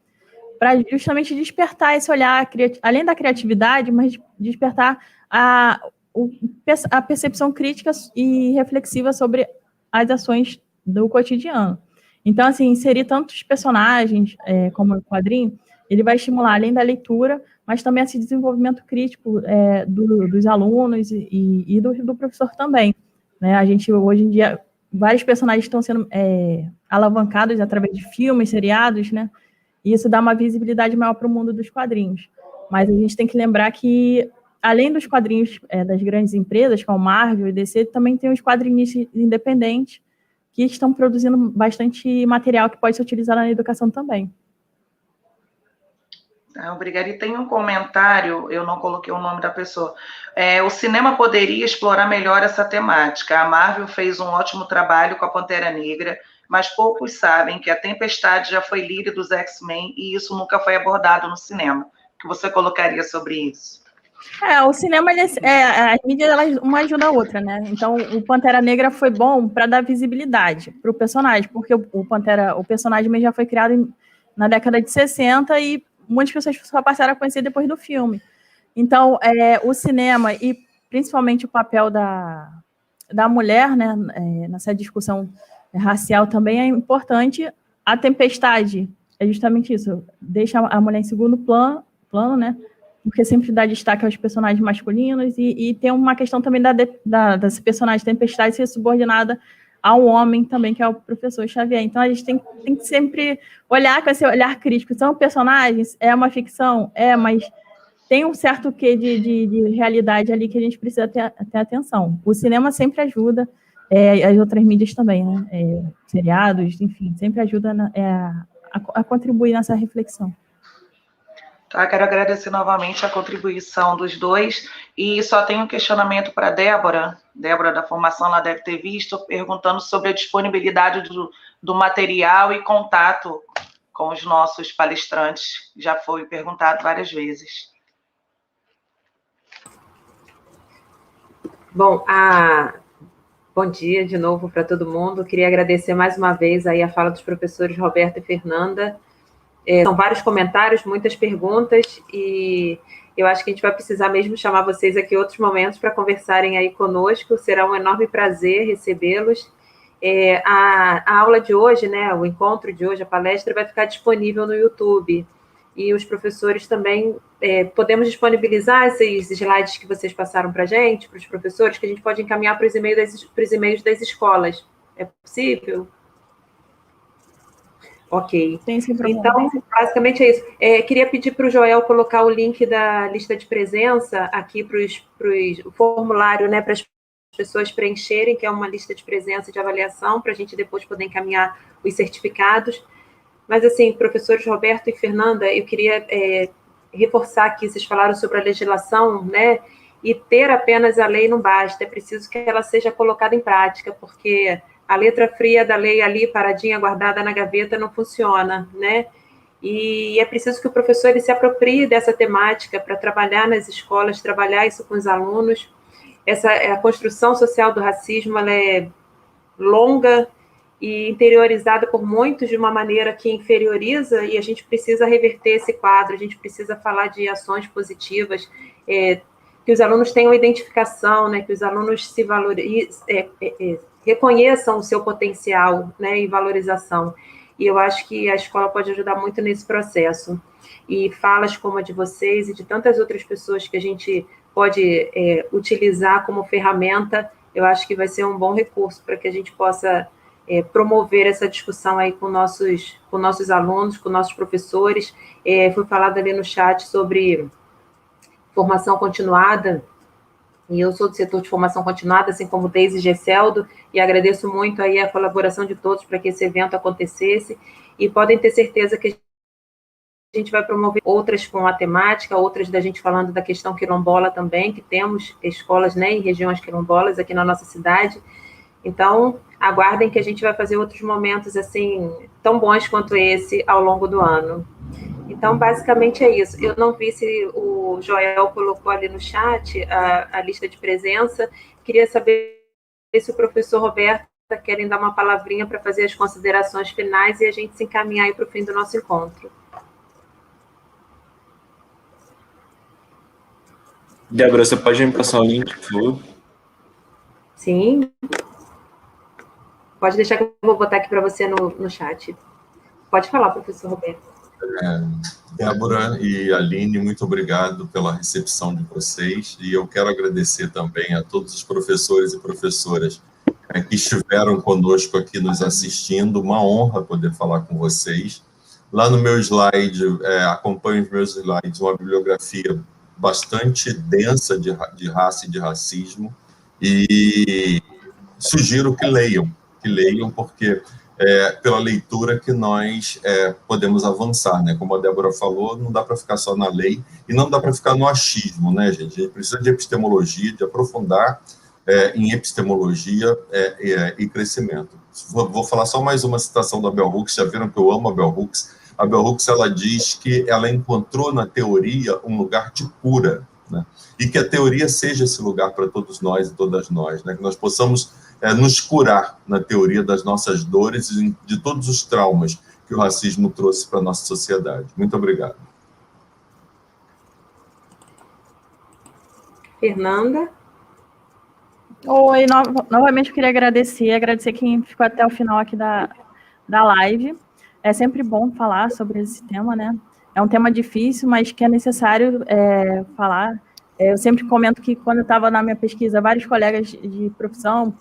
para justamente despertar esse olhar, além da criatividade, mas despertar a percepção crítica e reflexiva sobre as ações do cotidiano. Então, assim, inserir tantos personagens como o quadrinho, ele vai estimular, além da leitura, mas também esse desenvolvimento crítico dos alunos e do professor também. Né? A gente, hoje em dia, vários personagens estão sendo alavancados através de filmes, seriados, né? E isso dá uma visibilidade maior para o mundo dos quadrinhos. Mas a gente tem que lembrar que, além dos quadrinhos das grandes empresas, como Marvel e DC, também tem os quadrinistas independentes que estão produzindo bastante material que pode ser utilizado na educação também. Obrigada. E tem um comentário, eu não coloquei o nome da pessoa. O cinema poderia explorar melhor essa temática. A Marvel fez um ótimo trabalho com a Pantera Negra, mas poucos sabem que a Tempestade já foi líder dos X-Men e isso nunca foi abordado no cinema. O que você colocaria sobre isso? O cinema, as mídias, elas, uma ajuda a outra, né? Então, o Pantera Negra foi bom para dar visibilidade para o personagem, porque o personagem já foi criado na década de 60 e muitas pessoas só passaram a conhecer depois do filme. Então, o cinema e principalmente o papel da mulher, né, nessa discussão racial também é importante. A Tempestade é justamente isso, deixa a mulher em segundo plano, né, porque sempre dá destaque aos personagens masculinos e tem uma questão também desse personagem Tempestade ser subordinada ao homem também, que é o professor Xavier. Então, a gente tem que sempre olhar com esse olhar crítico. São personagens, é uma ficção, mas tem um certo quê de realidade ali que a gente precisa ter atenção. O cinema sempre ajuda, as outras mídias também, né? Seriados, enfim, sempre ajuda a contribuir nessa reflexão. Tá, quero agradecer novamente a contribuição dos dois e só tenho um questionamento para a Débora. Débora, da formação, ela deve ter visto, perguntando sobre a disponibilidade do material e contato com os nossos palestrantes. Já foi perguntado várias vezes. Bom, bom dia de novo para todo mundo. Queria agradecer mais uma vez aí a fala dos professores Roberto e Fernanda. São vários comentários, muitas perguntas, e eu acho que a gente vai precisar mesmo chamar vocês aqui em outros momentos para conversarem aí conosco. Será um enorme prazer recebê-los. A aula de hoje, né, o encontro de hoje, a palestra, vai ficar disponível no YouTube. E os professores também, podemos disponibilizar esses slides que vocês passaram para a gente, para os professores, que a gente pode encaminhar para os e-mails das escolas. É possível? Ok. Então, basicamente é isso. Queria pedir para o Joel colocar o link da lista de presença aqui para o formulário, né, para as pessoas preencherem, que é uma lista de presença de avaliação, para a gente depois poder encaminhar os certificados. Mas, assim, professores Roberto e Fernanda, eu queria reforçar aqui, vocês falaram sobre a legislação, né, e ter apenas a lei não basta, é preciso que ela seja colocada em prática, porque a letra fria da lei ali, paradinha, guardada na gaveta, não funciona, né? E é preciso que o professor ele se aproprie dessa temática para trabalhar nas escolas, trabalhar isso com os alunos. A construção social do racismo, ela é longa e interiorizada por muitos de uma maneira que inferioriza, e a gente precisa reverter esse quadro, a gente precisa falar de ações positivas, que os alunos tenham identificação, né? Que os alunos se valorizem, reconheçam o seu potencial, né, e valorização. E eu acho que a escola pode ajudar muito nesse processo. E falas como a de vocês e de tantas outras pessoas que a gente pode utilizar como ferramenta, eu acho que vai ser um bom recurso para que a gente possa promover essa discussão aí com nossos alunos, com nossos professores. Foi falado ali no chat sobre formação continuada, e eu sou do setor de formação continuada, assim como Deise e Gesseldo, e agradeço muito aí a colaboração de todos para que esse evento acontecesse, e podem ter certeza que a gente vai promover outras com a temática, outras da gente falando da questão quilombola também, que temos escolas, né, em regiões quilombolas aqui na nossa cidade. Então, aguardem que a gente vai fazer outros momentos, assim, tão bons quanto esse ao longo do ano. Então, basicamente é isso. Eu não vi se o Joel colocou ali no chat a lista de presença. Queria saber se o professor Roberto querem dar uma palavrinha para fazer as considerações finais e a gente se encaminhar aí para o fim do nosso encontro. Débora, você pode me passar o link, por favor? Sim. Pode deixar que eu vou botar aqui para você no chat. Pode falar, professor Roberto. Débora e Aline, muito obrigado pela recepção de vocês, e eu quero agradecer também a todos os professores e professoras que estiveram conosco aqui nos assistindo. Uma honra poder falar com vocês. Lá no meu slide, acompanhe os meus slides, uma bibliografia bastante densa de raça e de racismo, e sugiro que leiam porque pela leitura que nós podemos avançar, né? Como a Débora falou, não dá para ficar só na lei e não dá para ficar no achismo, né, gente? A gente precisa de epistemologia, de aprofundar em epistemologia e crescimento. Vou falar só mais uma citação da Bell Hooks, já viram que eu amo a Bell Hooks. A Bell Hooks, ela diz que ela encontrou na teoria um lugar de cura, né? E que a teoria seja esse lugar para todos nós e todas nós, né? Que nós possamos nos curar na teoria das nossas dores e de todos os traumas que o racismo trouxe para a nossa sociedade. Muito obrigado. Fernanda? Oi, novamente eu queria agradecer quem ficou até o final aqui da live. É sempre bom falar sobre esse tema, né? É um tema difícil, mas que é necessário falar. Eu sempre comento que quando eu estava na minha pesquisa, vários colegas de profissão,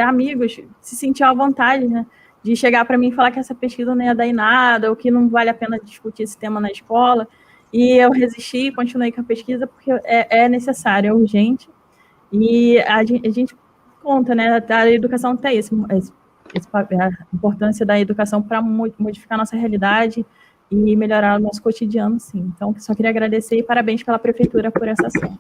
amigos, se sentiam à vontade, né? De chegar para mim e falar que essa pesquisa não ia dar em nada, ou que não vale a pena discutir esse tema na escola. E eu resisti e continuei com a pesquisa porque é necessário, é urgente. E a gente conta, né? A educação tem a importância da educação para modificar a nossa realidade e melhorar o nosso cotidiano, sim. Então, só queria agradecer e parabéns pela Prefeitura por essa ação.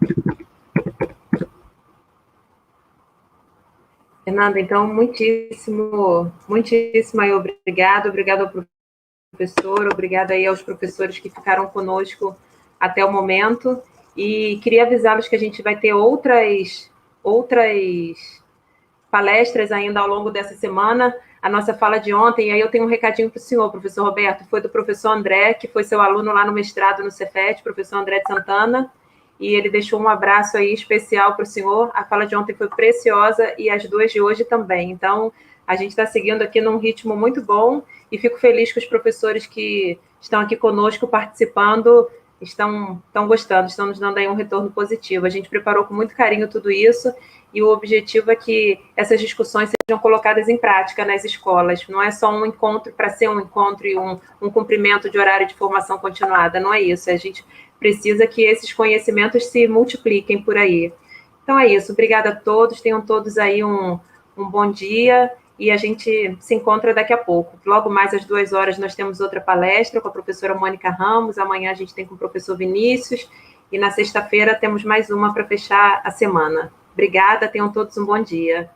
Fernanda, então, muitíssimo obrigada ao professor, obrigada aí aos professores que ficaram conosco até o momento, e queria avisá-los que a gente vai ter outras palestras ainda ao longo dessa semana. A nossa fala de ontem, e aí eu tenho um recadinho para o senhor, professor Roberto, foi do professor André, que foi seu aluno lá no mestrado no Cefet, professor André de Santana, e ele deixou um abraço aí especial para o senhor. A fala de ontem foi preciosa e as duas de hoje também. Então, a gente está seguindo aqui num ritmo muito bom e fico feliz que os professores que estão aqui conosco participando estão gostando, estão nos dando aí um retorno positivo. A gente preparou com muito carinho tudo isso e o objetivo é que essas discussões sejam colocadas em prática nas escolas. Não é só um encontro para ser um encontro e um cumprimento de horário de formação continuada, não é isso. A gente precisa que esses conhecimentos se multipliquem por aí. Então é isso. Obrigada a todos. Tenham todos aí um bom dia e a gente se encontra daqui a pouco. Logo mais às 2h nós temos outra palestra com a professora Mônica Ramos. Amanhã a gente tem com o professor Vinícius e na sexta-feira temos mais uma para fechar a semana. Obrigada. Tenham todos um bom dia.